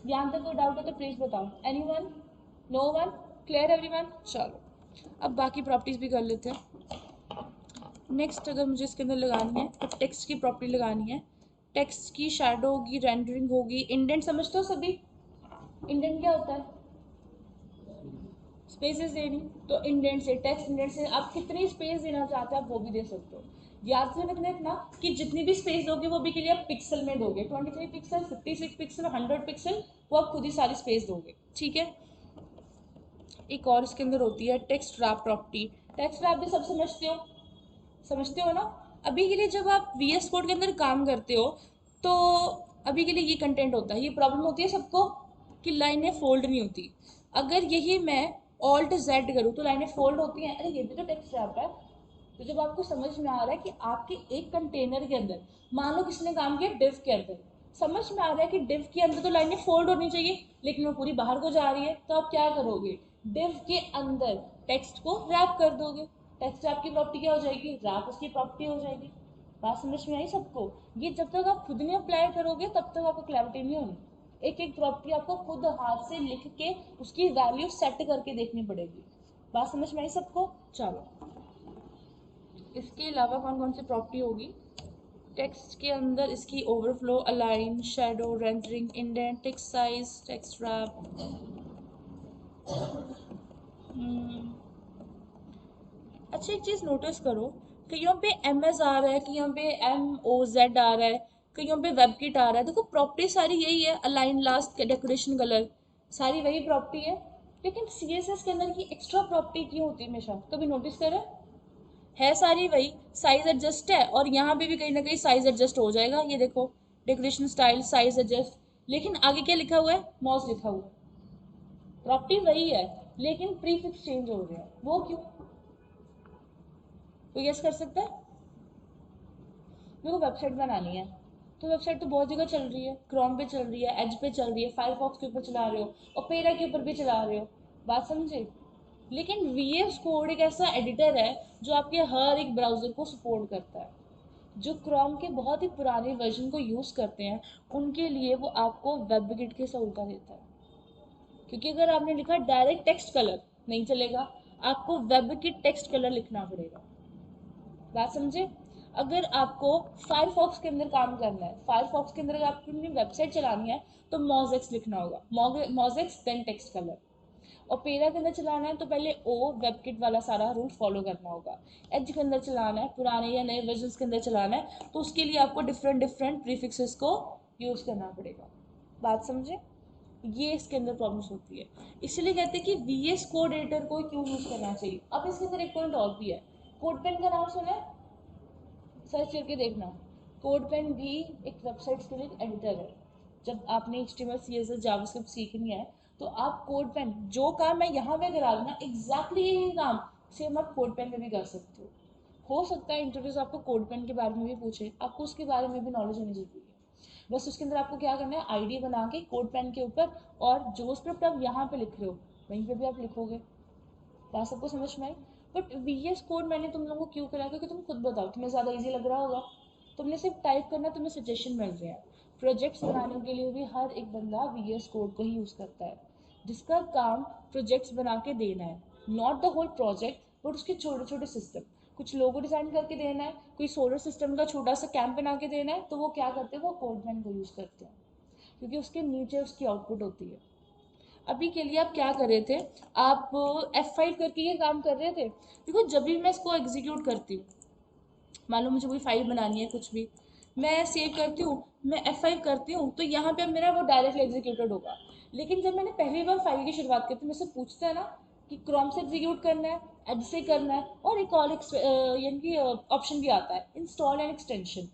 यहाँ तक कोई डाउट है तो प्लीज़ बताओ। Anyone? No one? Clear everyone? चलो अब बाकी प्रॉपर्टीज भी कर लेते हैं। नेक्स्ट अगर मुझे इसके अंदर लगानी है तो टेक्स्ट की प्रॉपर्टी लगानी है। टेक्स्ट की शैडो होगी, रेंडरिंग होगी, इंडेंट समझते हो सभी? इंडेंट क्या होता है? स्पेसेस देनी। तो इंडेंट से, टेक्स्ट इंडेंट से आप कितनी स्पेस देना चाहते हैं आप वो भी दे सकते हो। याद से रखना कि जितनी भी स्पेस दोगे वो भी के लिए आप पिक्सल में दोगे। 23 पिक्सल, 56 पिक्सल, 100 पिक्सल, वो आप खुद ही सारी स्पेस दोगे, ठीक है? एक और इसके अंदर होती है text rap property. Text rap भी सब समझते हो ना? अभी के लिए जब आप VS कोड के अंदर काम करते हो तो अभी के लिए ये कंटेंट होता है, ये प्रॉब्लम होती है सबको कि लाइनें फोल्ड नहीं होती। अगर यही मैं ऑल्ट जेड करूँ तो लाइनें फोल्ड होती हैं। अरे ये भी तो टेक्स्ट रैप है। तो जब आपको समझ में आ रहा है कि आपके एक कंटेनर के अंदर, मान लो किसने काम किया डिव के अंदर, समझ में आ रहा है कि डिव के अंदर तो लाइनें फोल्ड होनी चाहिए लेकिन वो पूरी बाहर को जा रही है, तो आप क्या करोगे, डिव के अंदर टेक्स्ट को रैप कर दोगे। टेक्स्ट रैप की प्रॉपर्टी क्या हो जाएगी, रैप उसकी प्रॉपर्टी हो जाएगी। बात समझ में आई सबको? ये जब तक आप खुद नहीं अप्लाई करोगे तब तक आपको क्लैरिटी नहीं होनी। एक एक प्रॉपर्टी आपको खुद हाथ से लिख के उसकी वैल्यू सेट करके देखनी पड़ेगी। बात समझ में आई सबको? चलो इसके अलावा कौन कौन सी प्रॉपर्टी होगी टेक्स्ट के अंदर, इसकी overflow, align, shadow, rendering, indent, text size, text rap. अच्छा एक चीज़ नोटिस करो, कहीं पे MS आ रहा है, कहीं पे MOZ आ रहा है, कहीं पे वेबकिट आ रहा है। देखो प्रॉपर्टी सारी यही है, अलाइन, लास्ट, डेकोरेशन, कलर, सारी वही प्रॉपर्टी है। लेकिन CSS के अंदर की एक्स्ट्रा प्रॉपर्टी क्यों होती है हमेशा, कभी नोटिस करें? है सारी वही, साइज एडजस्ट है और यहाँ पे भी कहीं ना कहीं साइज एडजस्ट हो जाएगा। ये देखो डेकोरेशन स्टाइल, साइज एडजस्ट, लेकिन आगे क्या लिखा हुआ है, मॉस लिखा हुआ है। प्रॉपर्टी वही है लेकिन प्रीफिक्स चेंज हो रहे हैं, वो क्यों? कोई गेस कर सकता है? मेरे को वेबसाइट बनानी है, तो वेबसाइट तो बहुत जगह चल रही है, क्रोम पे चल रही है, एज पे चल रही है, फायरफॉक्स के ऊपर चला रहे हो, ओपेरा के ऊपर भी चला रहे हो। बात समझे? लेकिन VS कोड एक ऐसा एडिटर है जो आपके हर एक ब्राउज़र को सपोर्ट करता है। जो क्रोम के बहुत ही पुराने वर्जन को यूज़ करते हैं उनके लिए वो आपको वेबकिट की सहूलत देता है। क्योंकि अगर आपने लिखा डायरेक्ट टेक्स्ट कलर नहीं चलेगा, आपको वेबकिट टेक्स्ट कलर लिखना पड़ेगा। बात समझे? अगर आपको फायरफॉक्स के अंदर काम करना है, फायरफॉक्स के अंदर अगर आपको अपनी वेबसाइट चलानी है तो मोजेक्स लिखना होगा, मोजेक्स देन टेक्स्ट कलर। ओपेरा के अंदर चलाना है तो पहले ओ वेबकिट वाला सारा रूल फॉलो करना होगा। एज के अंदर चलाना है, पुराने या नए वर्जन के अंदर चलाना है, तो उसके लिए आपको डिफरेंट डिफरेंट प्रीफिक्सेस को यूज़ करना पड़ेगा। बात समझे? ये इसके अंदर प्रॉब्लम्स होती है। इसीलिए कहते हैं कि VS कोड एडिटर को क्यों यूज़ करना चाहिए। अब इसके अंदर एक पॉइंट और भी है, कोड पेन का नाम सुना है? सर्च करके देखना। कोड पेन भी एक वेबसाइट के लिए एडिटर है। जब आपने HTML CSS जावास्क्रिप्ट सीखनी है तो आप कोड पेन, जो काम मैं यहाँ पे करा रही हूँ ना, एग्जैक्टली यही काम सेम आप कोड पेन में भी कर सकते हो सकता है इंटरव्यूज आपको कोड पेन के बारे में भी पूछे, आपको उसके बारे में भी नॉलेज होनी जरूरी है। बस उसके अंदर आपको क्या करना है, ID बना के कोड पेन के ऊपर, और जो स्क्रिप्ट आप यहाँ पे लिख रहे हो वहीं पे भी आप लिखोगे। बात सबको समझ में आई? बट VS कोड मैंने तुम लोगों को क्यों करा, क्योंकि तुम खुद बताओ, तुम्हें ज़्यादा इजी लग रहा होगा। तुमने सिर्फ टाइप करना, तुम्हें सजेशन मिल रहे हैं। प्रोजेक्ट्स बनाने के लिए भी हर एक बंदा VS कोड को ही यूज़ करता है, जिसका काम प्रोजेक्ट्स बना के देना है। Not the whole project but उसके छोटे छोटे सिस्टम, कुछ लोगो डिज़ाइन करके देना है, कोई सोलर सिस्टम का छोटा सा कैंप बना के देना है, तो वो क्या करते हैं, वो कोड पेन को यूज़ करते हैं। क्योंकि उसके नीचे उसकी आउटपुट होती है। अभी के लिए आप क्या कर रहे थे, आप F5 करके ये काम कर रहे थे। देखो जब भी मैं इसको एग्जीक्यूट करती हूँ, मान लो मुझे कोई फाइल बनानी है कुछ भी, मैं सेव करती हूँ, मैं F5 करती हूँ, तो यहाँ पे अब मेरा वो डायरेक्टली एग्जीक्यूटेड होगा। लेकिन जब मैंने पहली बार फाइल की शुरुआत की तो मुझसे पूछता है ना कि क्रोम से एग्जीक्यूट करना है, एड से करना है, और एक और यानी कि ऑप्शन भी आता है, इंस्टॉल एन एक्सटेंशन।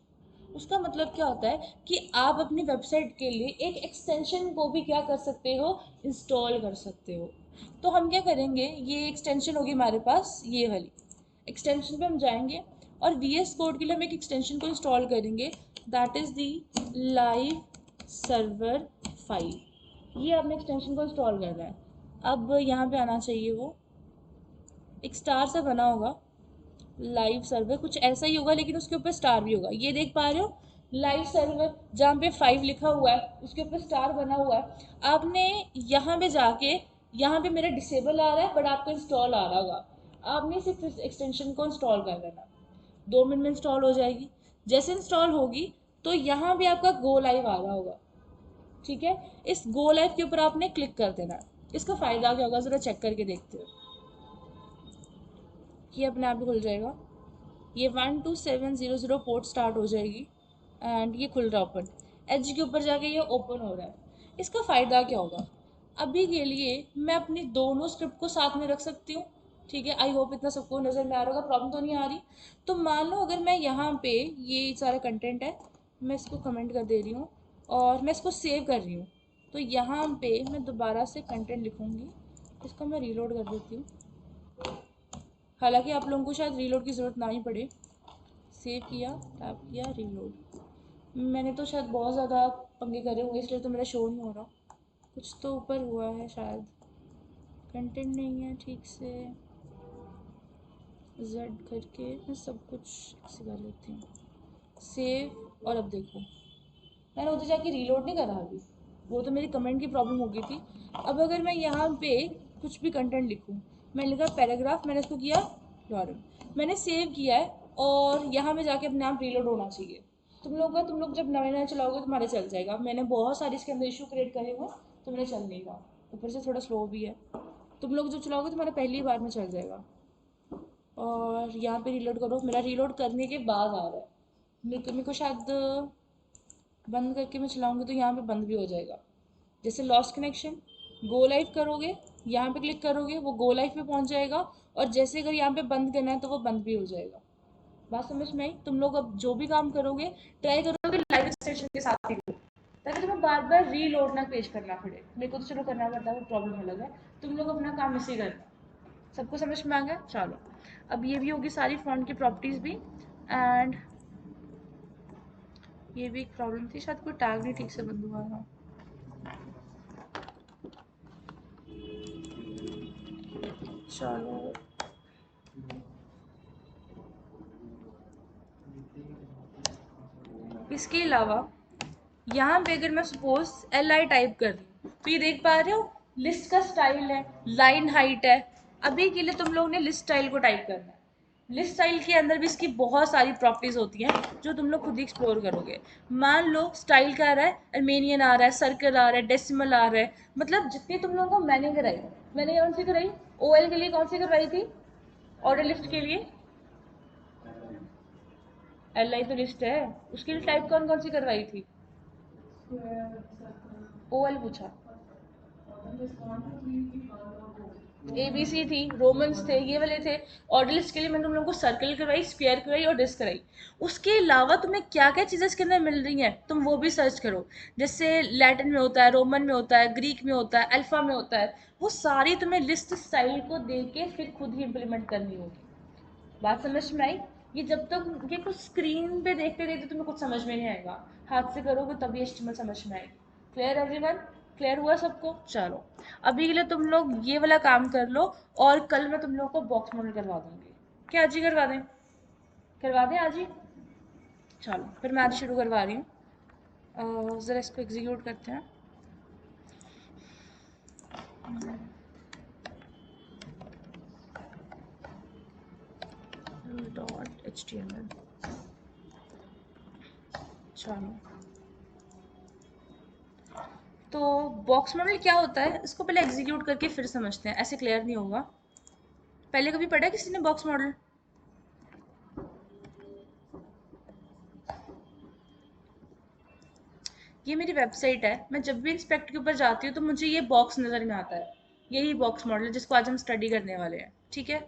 उसका मतलब क्या होता है कि आप अपनी वेबसाइट के लिए एक एक्सटेंशन को भी क्या कर सकते हो, इंस्टॉल कर सकते हो। तो हम क्या करेंगे, ये एक्सटेंशन होगी हमारे पास, ये वाली एक्सटेंशन पे हम जाएंगे और VS कोड के लिए हम एक एक्सटेंशन को इंस्टॉल करेंगे, that is the live server file. ये आपने एक्सटेंशन को इंस्टॉल करना है। अब यहाँ पे आना चाहिए, वो एक स्टार से बना होगा, लाइव सर्वर कुछ ऐसा ही होगा, लेकिन उसके ऊपर स्टार भी होगा। ये देख पा रहे हो, लाइव सर्वर जहाँ पे 5 लिखा हुआ है उसके ऊपर स्टार बना हुआ है। आपने यहाँ पे जाके, यहाँ पे मेरा डिसेबल आ रहा है बट आपको इंस्टॉल आ रहा होगा, आपने सिर्फ इस एक्सटेंशन को इंस्टॉल कर लेना। 2 मिनट में इंस्टॉल हो जाएगी। जैसे इंस्टॉल होगी तो यहाँ भी आपका गो लाइव आ रहा होगा, ठीक है। इस गो लाइव के ऊपर आपने क्लिक कर देना। इसका फ़ायदा क्या होगा ज़रा चेक करके देखते हो। ये अपने आप ही खुल जाएगा, ये 12700 पोर्ट स्टार्ट हो जाएगी एंड ये खुल रहा है ओपन। एज के ऊपर जाके ये ओपन हो रहा है। इसका फ़ायदा क्या होगा, अभी के लिए मैं अपनी दोनों स्क्रिप्ट को साथ में रख सकती हूँ, ठीक है। आई होप इतना सबको नज़र में आ रहा होगा, प्रॉब्लम तो नहीं आ रही। तो मान लो अगर मैं यहाँ पे, ये सारा कंटेंट है, मैं इसको कमेंट कर दे रही हूँ और मैं इसको सेव कर रही हूँ, तो यहाँ पे मैं दोबारा से कंटेंट लिखूँगी, इसको मैं रीलोड कर देती हूँ। हालांकि आप लोगों को शायद रीलोड की ज़रूरत ना ही पड़े। सेव किया, टैप किया, रीलोड। मैंने तो शायद बहुत ज़्यादा पंगे करे होंगे इसलिए तो मेरा शो नहीं हो रहा। कुछ तो ऊपर हुआ है शायद, कंटेंट नहीं है ठीक से। जेड करके मैं सब कुछ ऐसे कर लेती हूँ, सेव। और अब देखो, मैंने उधर जाके रीलोड नहीं करा अभी, वो तो मेरी कमेंट की प्रॉब्लम हो गई थी। अब अगर मैं यहाँ पे कुछ भी कंटेंट लिखूँ, मैंने लिखा पैराग्राफ, मैंने इसको किया लॉरम, मैंने सेव किया है और यहाँ पे जाके अपने आप रीलोड होना चाहिए। तुम लोग जब नए नए चलाओगे तुम्हारे चल जाएगा। मैंने बहुत सारे इसके अंदर इशू क्रिएट करे हुए, तो मेरे चल नहीं रहा, ऊपर से थोड़ा स्लो भी है। तुम लोग जब चलाओगे तुम्हारा पहली बार में चल जाएगा। और यहाँ पे रीलोड करो, मेरा रीलोड करने के बाद आ रहा है। मेरे को शायद बंद करके मैं चलाऊंगी तो यहाँ पे बंद भी हो जाएगा। जैसे लॉस्ट कनेक्शन, गो लाइव करोगे, यहाँ पे क्लिक करोगे वो गो लाइव पे पहुँच जाएगा, और जैसे अगर यहाँ पे बंद करना है तो वो बंद भी हो जाएगा। बात समझ में आई। तुम लोग अब जो भी काम करोगे ट्राई करोगे लाइव स्टेशन के साथ ही, ताकि तुम्हें बार बार रीलोड ना पेश करना पड़े। मेरे को तो चलो करना पड़ता है, वो प्रॉब्लम अलग है। तुम लोग अपना काम इसी करना। सबको समझ में आ गया, चलो। अब ये भी होगी सारी फ़ॉन्ट की प्रॉपर्टीज़ भी। एंड ये भी एक प्रॉब्लम थी, शायद कोई टैग नहीं ठीक से बंद हुआ था। चलो इसके अलावा यहाँ पे अगर मैं सपोज LI टाइप कर रही हूँ तो ये देख पा रहे हो, लिस्ट का स्टाइल है, लाइन हाइट है। अभी के लिए तुम लोग ने लिस्ट स्टाइल को टाइप करना है। लिस्ट स्टाइल के अंदर भी इसकी बहुत सारी प्रॉपर्टीज होती हैं जो तुम लोग खुद ही एक्सप्लोर करोगे। मान लो स्टाइल का आ रहा है, अर्मेनियन आ रहा है, सर्कल आ रहा है, डेसिमल आ रहा है, मतलब जितनी तुम लोगों को मैंने कराई, मैंने कौन सी कराई, OL के लिए कौन सी करवाई थी, ऑर्डर लिस्ट के लिए LI तो लिस्ट है, उसके लिए टाइप कौन कौन सी करवाई थी, OL पूछा, ABC थी, रोमन्स थे, ये वाले थे। ऑर्डर लिस्ट के लिए मैंने तुम लोगों को सर्कल करवाई, स्क्वायर करवाई और डिस्क कराई। उसके अलावा तुम्हें क्या क्या चीज़ें इसके अंदर मिल रही हैं तुम वो भी सर्च करो। जैसे लैटिन में होता है, रोमन में होता है, ग्रीक में होता है, अल्फा में होता है, वो सारी तुम्हें लिस्ट स्टाइल को देख के फिर खुद ही इम्प्लीमेंट करनी होगी। बात समझ में आई। ये जब तक ये कुछ स्क्रीन पे देखते देखते तुम्हें कुछ समझ में नहीं आएगा, हाथ से करोगे तभी एचटीएमएल समझ में आएगी। क्लियर एवरीवन, क्लियर हुआ सबको, चलो। अभी के लिए तुम लोग ये वाला काम कर लो और कल मैं तुम लोग को बॉक्स मॉडल करवा दूंगी। क्या आज ही करवा दें, करवा दें आज ही, चलो फिर मैं आज शुरू करवा रही हूँ। ज़रा इसको एग्जीक्यूट करते हैं। .html, चलो तो बॉक्स मॉडल क्या होता है, इसको पहले एग्जीक्यूट करके फिर समझते हैं, ऐसे क्लियर नहीं होगा। पहले कभी पढ़ा है किसी ने बॉक्स मॉडल? ये मेरी वेबसाइट है, मैं जब भी इंस्पेक्ट के ऊपर जाती हूँ तो मुझे ये बॉक्स नज़र में आता है। यही बॉक्स मॉडल जिसको आज हम स्टडी करने वाले हैं, ठीक है?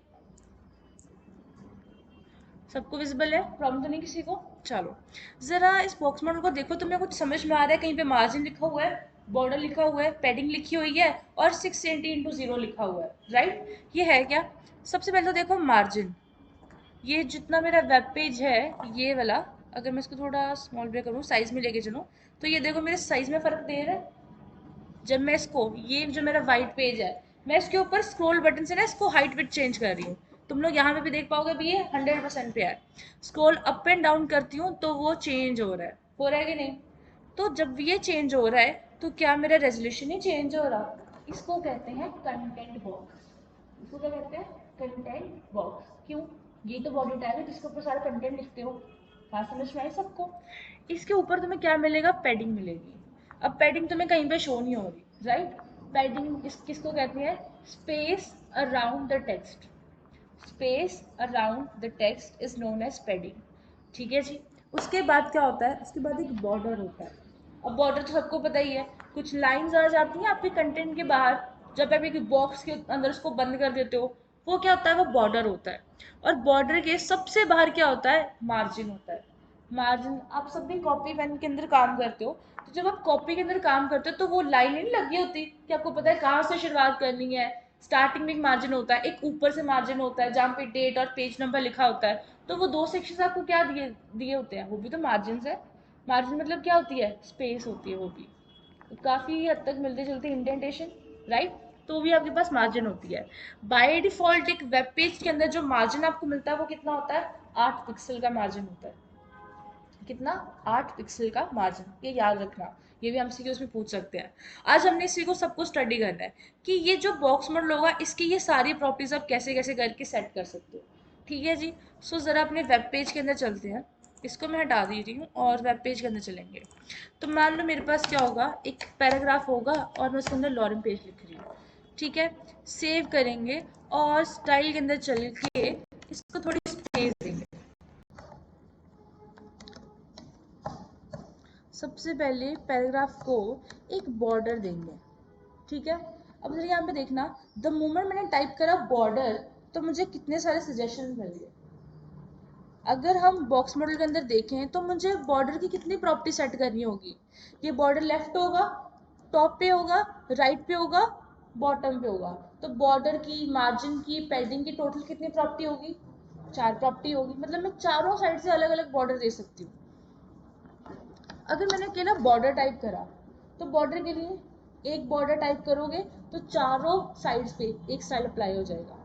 सबको विजिबल है, प्रॉब्लम तो नहीं किसी को? चलो ज़रा इस बॉक्स मॉडल को देखो, तुम्हें कुछ समझ में आ रहा है? कहीं पे मार्जिन लिखा हुआ है, बॉर्डर लिखा हुआ है, पैडिंग लिखी हुई है और 6 सेंटी × 0 लिखा हुआ है, राइट? ये है क्या? सबसे पहले तो देखो मार्जिन, ये जितना मेरा वेब पेज है, ये वाला, अगर मैं इसको थोड़ा स्मॉल ब्रेक करूँ, साइज में लेके चलूँ, तो ये देखो मेरे साइज में फ़र्क दे रहा है। जब मैं इसको, ये जो मेरा वाइट पेज है, मैं इसके ऊपर स्क्रॉल बटन से ना इसको हाइट विड्थ चेंज कर रही हूँ, तुम लोग यहाँ पे भी देख पाओगे भी ये 100% पे है। स्क्रॉल अप एंड डाउन करती हूँ तो वो चेंज हो रहा है कि नहीं? तो जब ये चेंज हो रहा है तो क्या मेरा रेजोल्यूशन ही चेंज हो रहा? इसको कहते हैं कंटेंट बॉक्स। इसको क्या कहते हैं? Content box. क्यों? ये तो बॉडी टैग है जिसके ऊपर सारा कंटेंट लिखते हो। बात समझ में आई सबको? इसके ऊपर तुम्हें क्या मिलेगा? पैडिंग मिलेगी। अब पैडिंग तुम्हें कहीं पे शो नहीं हो रही, राइट? पैडिंग किसको कहते हैं? Space around the text. Space around the text is known as padding, ठीक है जी? उसके बाद क्या होता है? उसके बाद एक बॉर्डर होता है। अब बॉर्डर तो सबको पता ही है, कुछ लाइंस आ जाती हैं आपके कंटेंट के बाहर, जब आप एक बॉक्स के अंदर उसको बंद कर देते हो, वो क्या होता है? वो बॉर्डर होता है। और बॉर्डर के सबसे बाहर क्या होता है? मार्जिन होता है। मार्जिन, आप सब भी कॉपी पेन के अंदर काम करते हो, तो जब आप कॉपी के अंदर काम करते हो तो वो लाइन नहीं लगी होती कि आपको पता है कहाँ से शुरुआत करनी है? स्टार्टिंग में एक मार्जिन होता है, एक ऊपर से मार्जिन होता है जहाँ पे डेट और पेज नंबर लिखा होता है। तो वो दो सेक्शन आपको क्या दिए दिए होते हैं? वो भी तो मार्जिन है। मार्जिन मतलब क्या होती है? स्पेस होती है वो भी, तो काफ़ी हद तक मिलते जुलते इंडेंटेशन, राइट? तो भी आपके पास मार्जिन होती है। बाय डिफॉल्ट एक वेब पेज के अंदर जो मार्जिन आपको मिलता है वो कितना होता है? 8 पिक्सल का मार्जिन होता है। कितना? 8 पिक्सल का मार्जिन, ये याद रखना। ये भी हमसे उसमें पूछ सकते हैं। आज हमने इसी को सबको स्टडी करना है कि ये जो बॉक्स मॉडल होगा इसकी ये सारी प्रॉपर्टीज आप कैसे कैसे करके सेट कर सकते हो, ठीक है जी? सो ज़रा अपने वेब पेज के अंदर चलते हैं। इसको मैं हटा दे रही हूँ और वेब पेज के अंदर चलेंगे। तो मान लो मेरे पास क्या होगा? एक पैराग्राफ होगा और मैं उसके अंदर लॉरेन पेज लिख रही हूँ, ठीक है? सेव करेंगे और स्टाइल के अंदर चल के इसको थोड़ी स्पेस देंगे। सबसे पहले पैराग्राफ को एक बॉर्डर देंगे, ठीक है? अब जरा यहाँ पे देखना, द मोमेंट मैंने टाइप करा बॉर्डर तो मुझे कितने सारे सजेशन मिल गए। अगर हम बॉक्स मॉडल के अंदर देखें तो मुझे बॉर्डर की कितनी प्रॉपर्टी सेट करनी होगी? ये बॉर्डर लेफ्ट होगा, टॉप पे होगा, राइट पे होगा, बॉटम पे होगा। तो बॉर्डर की, मार्जिन की, पैडिंग की टोटल कितनी प्रॉपर्टी होगी? 4 प्रॉपर्टी होगी। मतलब मैं चारों साइड से अलग अलग बॉर्डर दे सकती हूँ। अगर मैंने अकेला बॉर्डर टाइप करा तो बॉर्डर के लिए एक बॉर्डर टाइप करोगे तो चारों साइड्स पे एक स्टाइल अप्लाई हो जाएगा।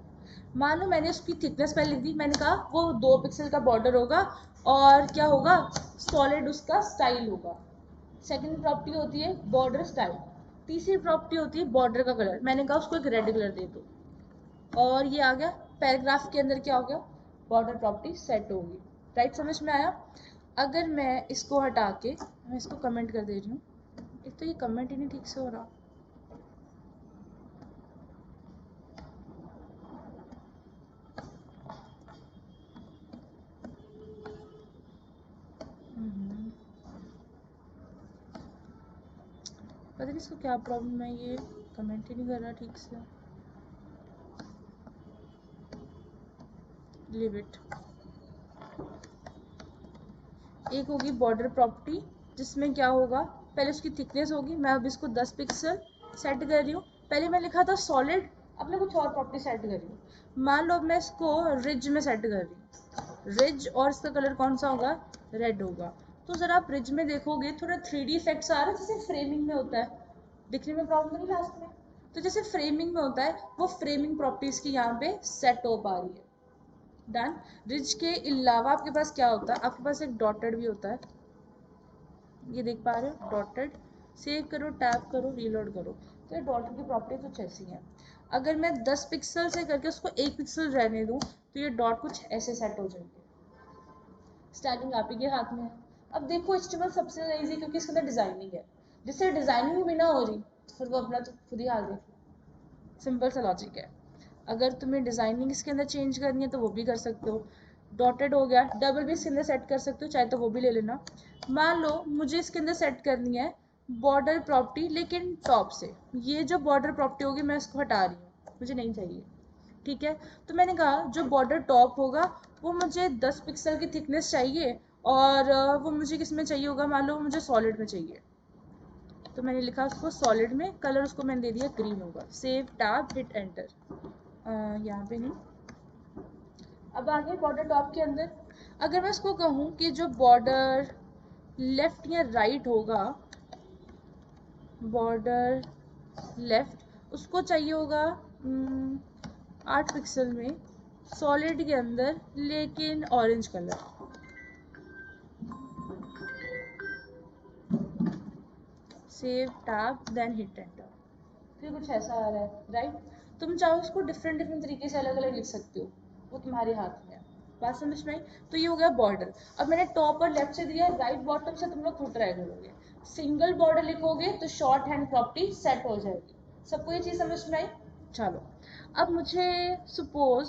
मान लो मैंने उसकी थिकनेस पहले लिख दी, मैंने कहा वो 2 पिक्सल का बॉर्डर होगा और क्या होगा? सॉलिड उसका स्टाइल होगा। सेकंड प्रॉपर्टी होती है बॉर्डर स्टाइल। तीसरी प्रॉपर्टी होती है बॉर्डर का कलर, मैंने कहा उसको एक रेड कलर दे दो। और ये आ गया पैराग्राफ के अंदर क्या हो गया? बॉर्डर प्रॉपर्टी सेट होगी, राइट? समझ में आया? अगर मैं इसको हटा के, मैं इसको कमेंट कर दे रही हूँ, एक तो ये कमेंट ही नहीं ठीक से हो रहा। पता नहीं इसको क्या प्रॉब्लम है, ये कमेंट ही नहीं कर रहा ठीक से। Leave it. एक होगी बॉर्डर प्रॉपर्टी जिसमें क्या होगा? पहले उसकी थिकनेस होगी, मैं अब इसको 10 पिक्सल सेट कर रही हूँ। पहले मैं लिखा था सॉलिड, अब मैं कुछ और प्रॉपर्टी सेट कर रही हूँ। मान लो अब मैं इसको रिज में सेट कर रही हूँ, रिज, और इसका कलर कौन सा होगा? रेड होगा। तो ज़रा आप रिज में देखोगे थोड़ा 3D इफेक्ट्स आ रहा है, जैसे फ्रेमिंग में होता है। दिखने में प्रॉब्लम नहीं लास्ट में? तो जैसे फ्रेमिंग में होता है वो फ्रेमिंग प्रॉपर्टीज़ की यहाँ पे सेट हो पा रही है। डन। रिज के अलावा आपके पास क्या होता है? आपके पास एक डॉटेड भी होता है, ये देख पा रहे हो? डॉटेड। सेव करो, टैप करो, रीलोड करो, तो ये डॉटेड की प्रॉपर्टी कुछ ऐसी है। अगर मैं 10 पिक्सल से करके उसको 1 पिक्सल रहने दूँ तो ये डॉट कुछ ऐसे सेट हो जाएंगे। स्टाइलिंग आप ही के हाथ में है। अब देखो HTML सबसे ज़्यादा ईजी क्योंकि इसके अंदर डिज़ाइनिंग है। जिससे डिजाइनिंग भी ना हो रही, फिर वो अपना तो खुद ही हाल देख लो। सिंपल सा लॉजिक है। अगर तुम्हें डिजाइनिंग इसके अंदर चेंज करनी है तो वो भी कर सकते हो। डॉटेड हो गया, डबल भी इसके अंदर सेट कर सकते हो, चाहे तो वो भी ले लेना। मान लो मुझे इसके अंदर सेट करनी है बॉर्डर प्रॉपर्टी, लेकिन टॉप से ये जो बॉर्डर प्रॉपर्टी होगी मैं इसको हटा रही हूँ, मुझे नहीं चाहिए। ठीक है, तो मैंने कहा जो बॉर्डर टॉप होगा वो मुझे 10 पिक्सल की थिकनेस चाहिए, और वो मुझे किस में चाहिए होगा, मान लो मुझे सॉलिड में चाहिए। तो मैंने लिखा उसको सॉलिड में, कलर उसको मैंने दे दिया ग्रीन होगा। Save tab hit enter. यहाँ पे नहीं, अब आगे बॉर्डर टॉप के अंदर अगर मैं इसको कहूँ कि जो बॉर्डर लेफ्ट या राइट होगा, बॉर्डर लेफ्ट उसको चाहिए होगा 8 पिक्सल में सॉलिड के अंदर, लेकिन orange colour. Save tab then hit enter. फिर कुछ ऐसा आ रहा है, राइट। तुम चाहो उसको डिफरेंट डिफरेंट तरीके से अलग अलग लिख सकते हो, वो तुम्हारे हाथ में है। बात समझ में आई? तो ये हो गया बॉर्डर। अब मैंने टॉप और लेफ्ट से दिया, राइट बॉटम से तुम लोग खुद ट्राई करोगे। सिंगल बॉर्डर लिखोगे तो शॉर्ट हैंड प्रॉपर्टी सेट हो जाएगी। सबको ये चीज़ समझ में आई? चलो, अब मुझे सपोज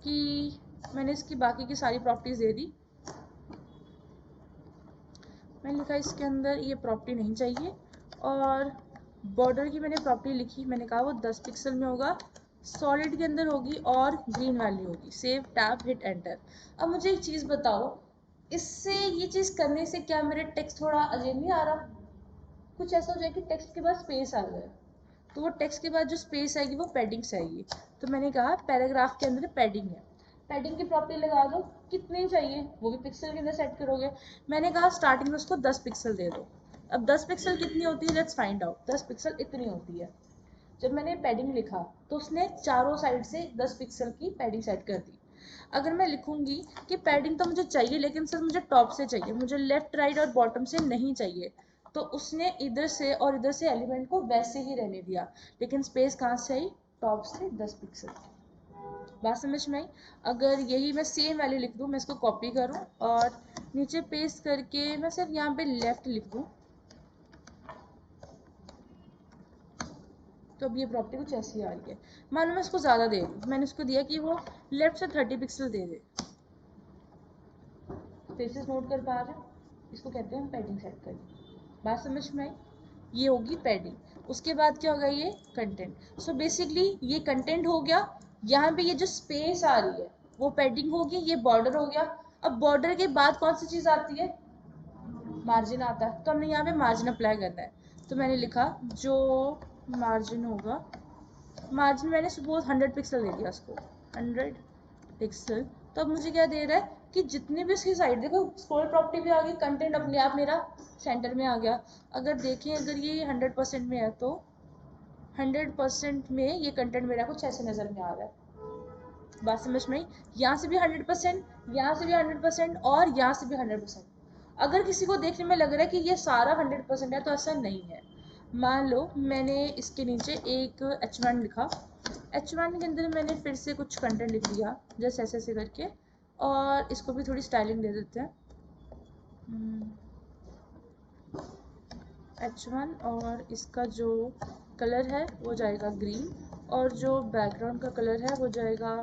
कि मैंने इसकी बाकी की सारी प्रॉपर्टीज दे दी। मैंने लिखा इसके अंदर ये प्रॉपर्टी नहीं चाहिए, और बॉर्डर की मैंने प्रॉपर्टी लिखी, मैंने कहा वो 10 पिक्सल में होगा, सॉलिड के अंदर होगी और ग्रीन वाली होगी। Save tab hit enter. अब मुझे एक चीज़ बताओ, इससे ये चीज़ करने से क्या मेरे टेक्स्ट थोड़ा अजीब नहीं आ रहा? कुछ ऐसा हो जाए कि टेक्स्ट के बाद स्पेस आ जाए, तो वो टेक्स्ट के बाद जो स्पेस आएगी वो पैडिंग से आएगी। तो मैंने कहा पैराग्राफ के अंदर पैडिंग है, पैडिंग की प्रॉपर्टी लगा दो। कितनी चाहिए वो भी पिक्सल के अंदर सेट करोगे। मैंने कहा स्टार्टिंग में उसको 10 पिक्सल दे दो। अब 10 पिक्सल कितनी होती है, लेट्स फाइंड आउट। 10 पिक्सल इतनी होती है। जब मैंने पैडिंग लिखा तो उसने चारों साइड से 10 पिक्सल की पैडिंग सेट कर दी। अगर मैं लिखूंगी कि पैडिंग तो मुझे चाहिए, लेकिन सिर्फ मुझे टॉप से चाहिए, मुझे लेफ्ट राइट और बॉटम से नहीं चाहिए, तो उसने इधर से और इधर से एलिमेंट को वैसे ही रहने दिया, लेकिन स्पेस कहाँ से आई, टॉप से 10 पिक्सल। बात समझ में आई? अगर यही मैं सेम वैल्यू लिख दूँ, मैं इसको कॉपी करूँ और नीचे पेस्ट करके मैं सिर्फ यहाँ पे लेफ्ट लिख दूँ, तो अब ये प्रॉपर्टी कुछ ऐसी आ रही है। मान लो मैं इसको ज़्यादा दे दूँ, मैंने इसको दिया कि वो लेफ्ट से 30 पिक्सल दे दे। स्पेसेस नोट कर पा रहे हैं, इसको कहते हैं पैडिंग सेट करनी। बात समझ में आई? ये होगी पैडिंग। उसके बाद क्या होगा, ये कंटेंट। सो बेसिकली ये कंटेंट हो गया। यहाँ पे ये जो स्पेस आ रही है वो पैडिंग होगी, ये बॉर्डर हो गया। अब बॉर्डर के बाद कौन सी चीज़ आती है, मार्जिन आता है, तो हमने यहाँ पे मार्जिन अप्लाई करना है। तो मैंने लिखा जो मार्जिन होगा, मार्जिन मैंने सपोज 100 पिक्सल दे दिया उसको, 100 पिक्सल। तो अब मुझे क्या दे रहा है कि जितनी भी उसकी साइड, देखो स्क्रॉल प्रॉपर्टी भी आ गई, कंटेंट अपने आप मेरा सेंटर में आ गया। अगर देखें, अगर ये 100% में है तो 100% में ये कंटेंट मेरा कुछ ऐसे नज़र में आ रहा है। बात समझ में आई? यहाँ से भी 100%, यहाँ से भी 100% और यहाँ से भी 100%। अगर किसी को देखने में लग रहा है कि ये सारा 100% है, तो ऐसा नहीं है। मान लो मैंने इसके नीचे एक H1 लिखा, H1 के अंदर मैंने फिर से कुछ कंटेंट लिख दिया जैसे ऐसे ऐसे करके, और इसको भी थोड़ी स्टाइलिंग दे देते हैं। H1 और इसका जो कलर है वो जाएगा ग्रीन, और जो बैकग्राउंड का कलर है वो जाएगा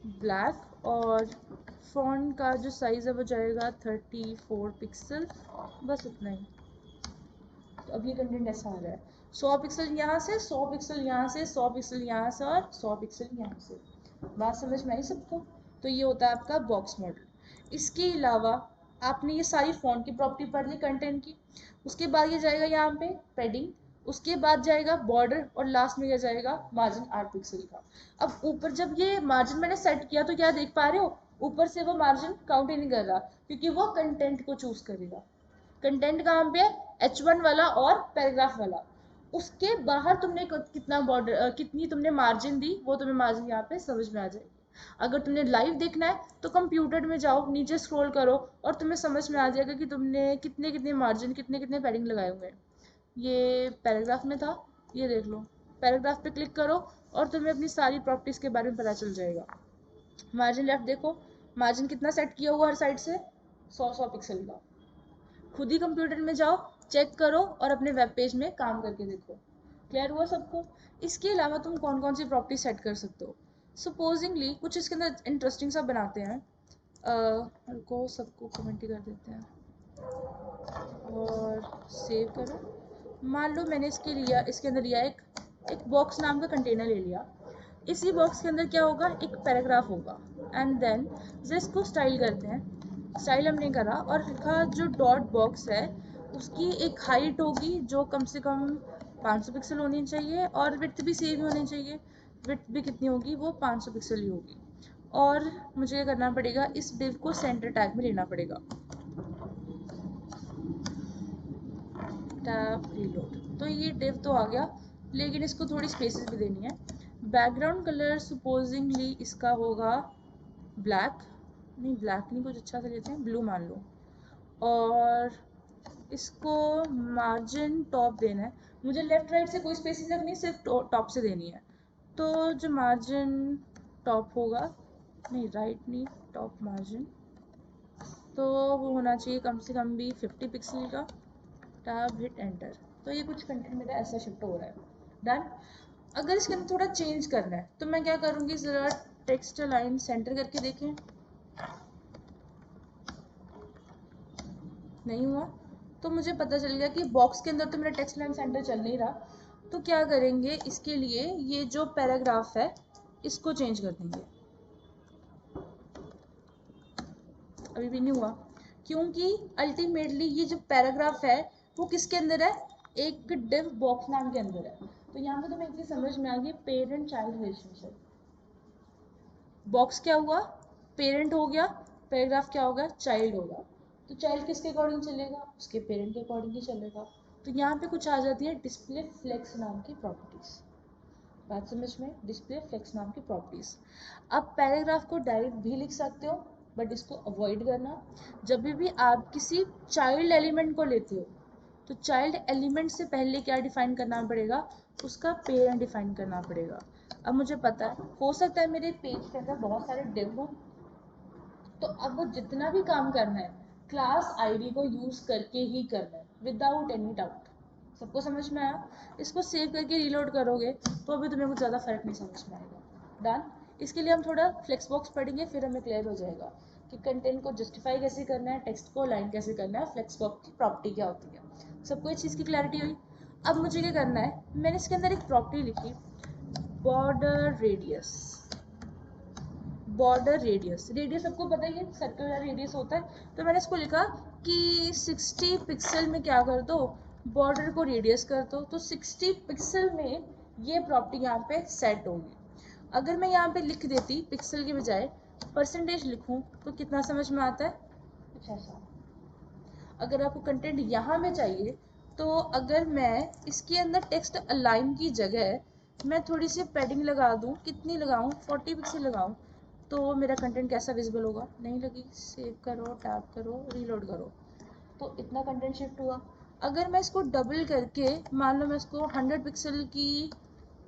ब्लैक, और फॉन्ट का जो साइज़ है वो जाएगा 34 पिक्सल। बस इतना ही। तो अब ये कंटेंट ऐसा आ रहा है, 100 पिक्सल यहाँ से, 100 पिक्सल यहाँ से, 100 पिक्सल यहाँ से और 100 पिक्सल यहाँ से। बात समझ में आई सबको? तो ये होता है आपका बॉक्स मॉडल। इसके अलावा आपने ये सारी फॉन्ट की प्रॉपर्टी पढ़ ली कंटेंट की। उसके बाद ये जाएगा यहाँ पे पैडिंग, उसके बाद जाएगा बॉर्डर, और लास्ट में क्या जाएगा, मार्जिन 8 पिक्सल का। अब ऊपर जब ये मार्जिन मैंने सेट किया तो क्या देख पा रहे हो, ऊपर से वो मार्जिन काउंट ही नहीं कर रहा, क्योंकि वो कंटेंट को चूज करेगा। कंटेंट कहाँ पे है, H1 वाला और पैराग्राफ वाला। उसके बाहर तुमने कितना बॉर्डर, कितनी तुमने मार्जिन दी, वो तुम्हें मार्जिन यहाँ पे समझ में आ जाएगी। अगर तुमने लाइव देखना है तो कंप्यूटर में जाओ, नीचे स्क्रॉल करो, और तुम्हें समझ में आ जाएगा कि तुमने कितने कितने मार्जिन, कितने कितने पैडिंग लगाए हुए हैं। ये पैराग्राफ में था, ये देख लो, पैराग्राफ पे क्लिक करो और तुम्हें अपनी सारी प्रॉपर्टीज के बारे में पता चल जाएगा। मार्जिन लेफ्ट देखो, मार्जिन कितना सेट किया हुआ हर साइड से, 100 100 पिक्सल का। खुद ही कंप्यूटर में जाओ चेक करो और अपने वेब पेज में काम करके देखो। क्लियर हुआ सबको? इसके अलावा तुम कौन कौन सी प्रॉपर्टी सेट कर सकते हो? सपोजिंगली कुछ इसके अंदर इंटरेस्टिंग सा बनाते हैं। रुको, सबको कमेंट ही कर देते हैं और सेव करो। मान लो मैंने इसके अंदर लिया एक बॉक्स नाम का कंटेनर ले लिया। इसी बॉक्स के अंदर क्या होगा, एक पैराग्राफ होगा। एंड देन इसको स्टाइल करते हैं। स्टाइल हमने करा और लिखा जो डॉट बॉक्स है उसकी एक हाइट होगी जो कम से कम 500 पिक्सल होनी चाहिए और विड्थ भी सेम होनी चाहिए। विड्थ भी कितनी होगी, वो 500 पिक्सल ही होगी। और मुझे क्या करना पड़ेगा, इस डिव को सेंटर टैग में लेना पड़ेगा। टैब रीलोड, तो ये डिव तो आ गया, लेकिन इसको थोड़ी स्पेसेस भी देनी है। बैकग्राउंड कलर सपोजिंगली इसका होगा ब्लैक, नहीं ब्लैक नहीं, कुछ अच्छा सा लेते हैं, ब्लू मान लो। और इसको मार्जिन टॉप देना है। मुझे लेफ्ट राइट से कोई स्पेसिंग रखनी, सिर्फ टॉप से देनी है। तो जो मार्जिन टॉप होगा, नहीं राइट नहीं, टॉप मार्जिन, तो वो होना चाहिए कम से कम भी 50 पिक्सल का। टैब हिट एंटर, तो ये कुछ कंटेंट मेरा ऐसा शिफ्ट हो रहा है। डन। अगर इसके अंदर थोड़ा चेंज करना है तो मैं क्या करूँगी, ज़रा टेक्स्ट लाइन सेंटर करके देखें। नहीं हुआ, तो मुझे पता चल गया कि बॉक्स के अंदर तो मेरा टेक्स्ट लाइन सेंटर चल नहीं रहा। तो क्या करेंगे, इसके लिए ये जो पैराग्राफ है इसको चेंज कर देंगे। अभी भी नहीं हुआ, क्योंकि अल्टीमेटली ये जो पैराग्राफ है वो किसके अंदर है, एक डिव बॉक्स नाम के अंदर है। तो यहाँ पे तुम्हें एक चीज समझ में आ गई, पेरेंट चाइल्ड रिलेशनशिप। बॉक्स क्या हुआ, पेरेंट हो गया, पैराग्राफ क्या होगा, चाइल्ड होगा। तो चाइल्ड किसके अकॉर्डिंग चलेगा, उसके पेरेंट के अकॉर्डिंग ही चलेगा। तो यहाँ पे कुछ आ जाती है डिस्प्ले फ्लेक्स नाम की प्रॉपर्टीज। बात समझ में, डिस्प्ले फ्लेक्स नाम की प्रॉपर्टीज। आप पैराग्राफ को डायरेक्ट भी लिख सकते हो, बट इसको अवॉइड करना। जब भी आप किसी चाइल्ड एलिमेंट को लेते हो तो चाइल्ड एलिमेंट से पहले क्या डिफाइन करना पड़ेगा, उसका पेरेंट डिफाइन करना पड़ेगा। अब मुझे पता है, हो सकता है मेरे पेज के अंदर बहुत सारे डिव हो, तो अब वो जितना भी काम करना है क्लास आईडी को यूज करके ही करना है, विदाउट एनी डाउट। सबको समझ में आया? इसको सेव करके रीलोड करोगे तो अभी तुम्हें कुछ ज़्यादा फर्क नहीं समझ में आएगा। डन। इसके लिए हम थोड़ा फ्लेक्स बॉक्स पढ़ेंगे, फिर हमें क्लियर हो जाएगा कि कंटेंट को जस्टिफाई कैसे करना है, टेक्स्ट को अलाइन कैसे करना है, फ्लेक्स बॉक्स की प्रॉपर्टी क्या होती है। सबको इस चीज़ की क्लैरिटी हुई? अब मुझे क्या करना है, मैंने इसके अंदर एक प्रॉपर्टी लिखी, border radius. Border radius, radius सबको पता ही है, सर्कुलर रेडियस होता है। तो मैंने इसको लिखा कि 60 पिक्सल में क्या कर दो, बॉर्डर को रेडियस कर दो। तो 60 पिक्सल में ये प्रॉपर्टी यहाँ पे सेट होगी। अगर मैं यहाँ पे लिख देती पिक्सल के बजाय परसेंटेज लिखूँ तो कितना समझ में आता है, कुछ ऐसा। अगर आपको कंटेंट यहाँ में चाहिए तो अगर मैं इसके अंदर टेक्स्ट अलाइन की जगह मैं थोड़ी सी पैडिंग लगा दूँ, कितनी लगाऊँ, 40 पिक्सल लगाऊँ, तो मेरा कंटेंट कैसा विजिबल होगा? नहीं लगी। सेव करो, टैप करो, रीलोड करो, तो इतना कंटेंट शिफ्ट हुआ। अगर मैं इसको डबल करके मान लो मैं इसको 100 पिक्सल की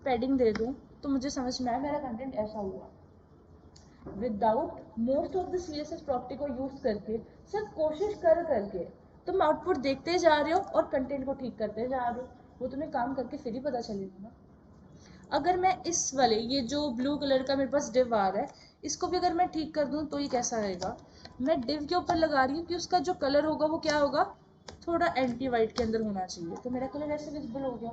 पैडिंग दे दूँ तो मुझे समझ में आया मेरा कंटेंट ऐसा हुआ। Without most of the CSS property को यूज करके, सिर्फ कोशिश कर करके तुम आउटपुट देखते जा रहे हो और कंटेंट को ठीक करते जा रहे हो। वो तुम्हें काम करके फिर ही पता चलेगा ना। अगर मैं इस वाले ये जो ब्लू कलर का मेरे पास डिव आ रहा है, इसको भी अगर मैं ठीक कर दूं तो ये कैसा रहेगा, मैं डिव के ऊपर लगा रही हूँ कि उसका जो कलर होगा वो क्या होगा, थोड़ा एंटी वाइट के अंदर होना चाहिए, तो मेरा कलर ऐसे विजिबल हो गया।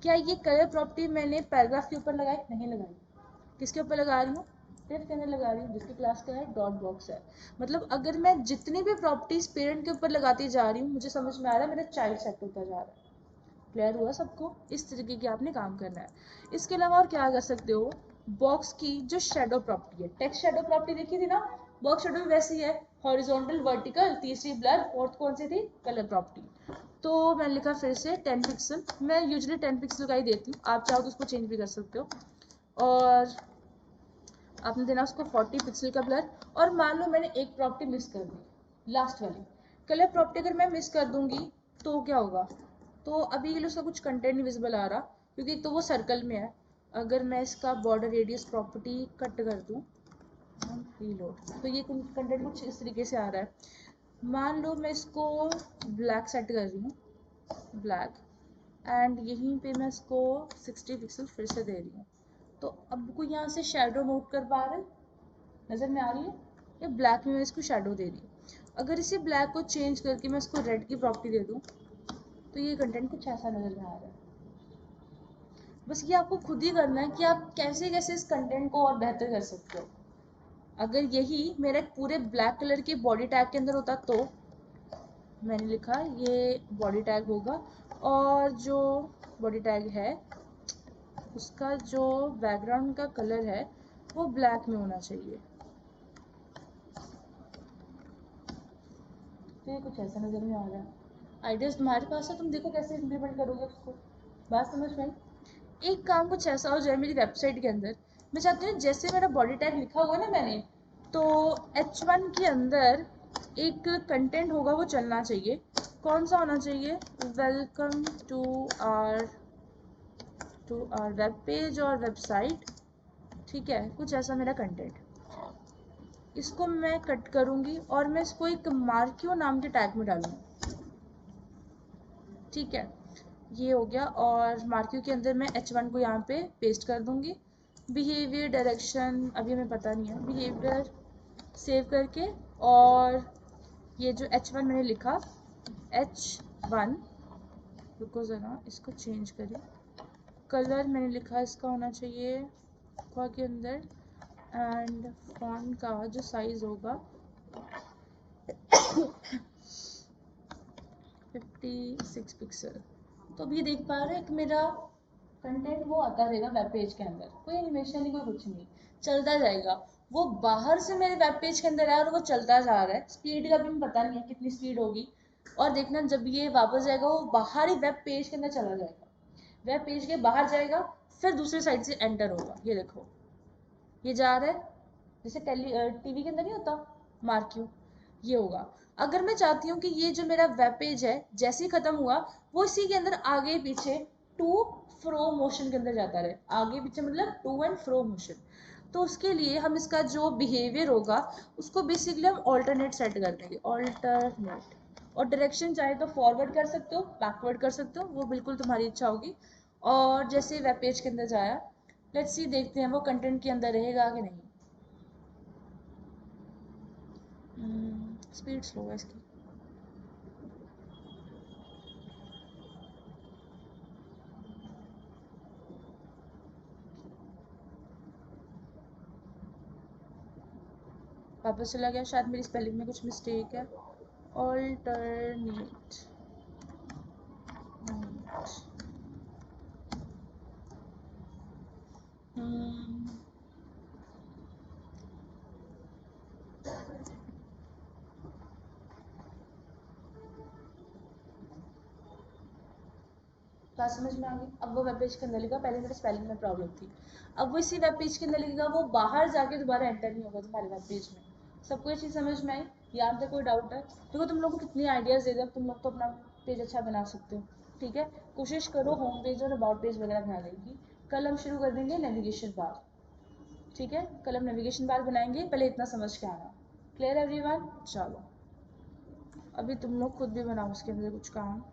क्या ये कलर प्रॉपर्टी मैंने पैराग्राफ के ऊपर लगाई? नहीं लगाई। किसके ऊपर लगा रही हूँ, डिव के अंदर लगा रही हूँ, जिसकी क्लास क्या है, डॉट बॉक्स है। मतलब अगर मैं जितनी भी प्रॉपर्टीज पेरेंट के ऊपर लगाती जा रही हूँ, मुझे समझ में आ रहा है मेरा चाइल्ड सेट होता जा रहा है। क्लियर हुआ सबको? इस तरीके की आपने काम करना है। इसके अलावा और क्या कर सकते हो, बॉक्स की जो शेडो प्रॉपर्टी है, टेक्स्ट शेडो प्रॉपर्टी देखी थी ना, बॉक्स शेडो भी वैसी है, हॉरिजॉन्टल, वर्टिकल, तीसरी ब्लर, फोर्थ कौन सी थी, कलर प्रॉपर्टी। तो मैंने लिखा फिर से 10 पिक्सल, मैं यूजुअली 10 पिक्सल का ही देती हूँ, आप चाहो तो उसको चेंज भी कर सकते हो। और आपने देना उसको 40 पिक्सल का ब्लर। और मान लो मैंने एक प्रॉपर्टी मिस कर दी, लास्ट वाली कलर प्रॉपर्टी अगर मैं मिस कर दूंगी तो क्या होगा, तो अभी के लिए उसका कुछ कंटेंट नहीं विजिबल आ रहा, क्योंकि एक तो वो सर्कल में है। अगर मैं इसका बॉर्डर रेडियस प्रॉपर्टी कट कर दूं, रीलोड, तो ये कंटेंट कुछ इस तरीके से आ रहा है। मान लो मैं इसको ब्लैक सेट कर रही हूँ, ब्लैक, एंड यहीं पे मैं इसको 60 पिक्सल फिर से दे रही हूँ। तो अब कोई यहाँ से शेडो नोट कर पा रहे, नज़र में आ रही है? ये ब्लैक में मैं इसको शेडो दे रही हूँ। अगर इसी ब्लैक को चेंज करके मैं इसको रेड की प्रॉपर्टी दे दूँ तो ये कंटेंट कुछ ऐसा नज़र में आ रहा है। बस ये आपको खुद ही करना है कि आप कैसे कैसे इस कंटेंट को और बेहतर कर सकते हो। अगर यही मेरा एक पूरे ब्लैक कलर के बॉडी टैग के अंदर होता तो मैंने लिखा ये बॉडी टैग होगा, और जो बॉडी टैग है उसका जो बैकग्राउंड का कलर है वो ब्लैक में होना चाहिए। तो ये कुछ ऐसा नज़र में आ रहा है। आइडियाज़ तुम्हारे पास है, तुम देखो कैसे इम्प्लीमेंट करोगे उसको। बात समझ में आई? एक काम कुछ ऐसा हो जाए मेरी वेबसाइट के अंदर, मैं चाहती हूँ जैसे मेरा बॉडी टैग लिखा हुआ है ना मैंने, तो H1 के अंदर एक कंटेंट होगा वो चलना चाहिए। कौन सा होना चाहिए? Welcome to our web page और वेबसाइट। ठीक है, कुछ ऐसा मेरा कंटेंट। इसको मैं कट करूँगी और मैं इसको एक मार्क्यो नाम के टैग में डालूँगी। ठीक है, ये हो गया। और मार्क्यो के अंदर मैं H1 को यहाँ पे पेस्ट कर दूँगी। बिहेवियर डायरेक्शन अभी हमें पता नहीं है, बिहेवियर सेव करके, और ये जो H1 मैंने लिखा H1, रुको ज़रा इसको चेंज करें। कलर मैंने लिखा इसका होना चाहिए aqua के अंदर, एंड फॉन्ट का जो साइज होगा 56 पिक्सल। तो अब ये देख पा रहे हैं कि मेरा कंटेंट वो आता रहेगा वेब पेज के अंदर, कोई एनिमेशन नहीं, कोई कुछ नहीं, चलता जाएगा। वो बाहर से मेरे वेब पेज के अंदर है और वो चलता जा रहा है। स्पीड का भी पता नहीं है कितनी स्पीड होगी, और देखना जब ये वापस जाएगा वो बाहर ही वेब पेज के अंदर चला जाएगा, वेब पेज के बाहर जाएगा, फिर दूसरी साइड से एंटर होगा। ये देखो ये जा रहा है, जैसे टीवी के अंदर नहीं होता मार्क्यू, ये होगा। अगर मैं चाहती हूँ कि ये जो मेरा वेब पेज है जैसे ही खत्म हुआ वो इसी के अंदर आगे पीछे टू फ्रो मोशन के अंदर जाता रहे, आगे पीछे मतलब टू एंड फ्रो मोशन, तो उसके लिए हम इसका जो बिहेवियर होगा उसको बेसिकली हम ऑल्टरनेट सेट कर देंगे, ऑल्टरनेट। और डायरेक्शन चाहे तो फॉरवर्ड कर सकते हो, बैकवर्ड कर सकते हो, वो बिल्कुल तुम्हारी इच्छा होगी। और जैसे वेब पेज के अंदर जाया, लेट्स सी देखते हैं वो कंटेंट के अंदर रहेगा कि नहीं। स्पीड स्लो है इसकी। वापस चला गया, शायद मेरी स्पेलिंग में कुछ मिस्टेक है। ऑल्टरनेट, बात समझ में आ गई? अब वो वेब पेज के अंदर लिखा, पहले मेरे स्पेलिंग में प्रॉब्लम थी, अब वो इसी वेब पेज के अंदर लिखेगा, वो बाहर जाके दोबारा एंटर नहीं होगा तुम्हारे वेब पेज में। सबको ये चीज़ समझ में आई? यहाँ पे कोई डाउट है? देखो तुम लोग को कितनी आइडियाज़ दे दो, तुम लोग तो अपना पेज अच्छा बना सकते हो। ठीक है, कोशिश करो होम पेज और अबाउट पेज वगैरह बनाने की। कल हम शुरू कर देंगे नेविगेशन बार। ठीक है, कल हम नेविगेशन बार बनाएंगे, पहले इतना समझ के आना। Clear everyone? चलो अभी तुम लोग खुद भी बनाओ उसके अंदर कुछ काम।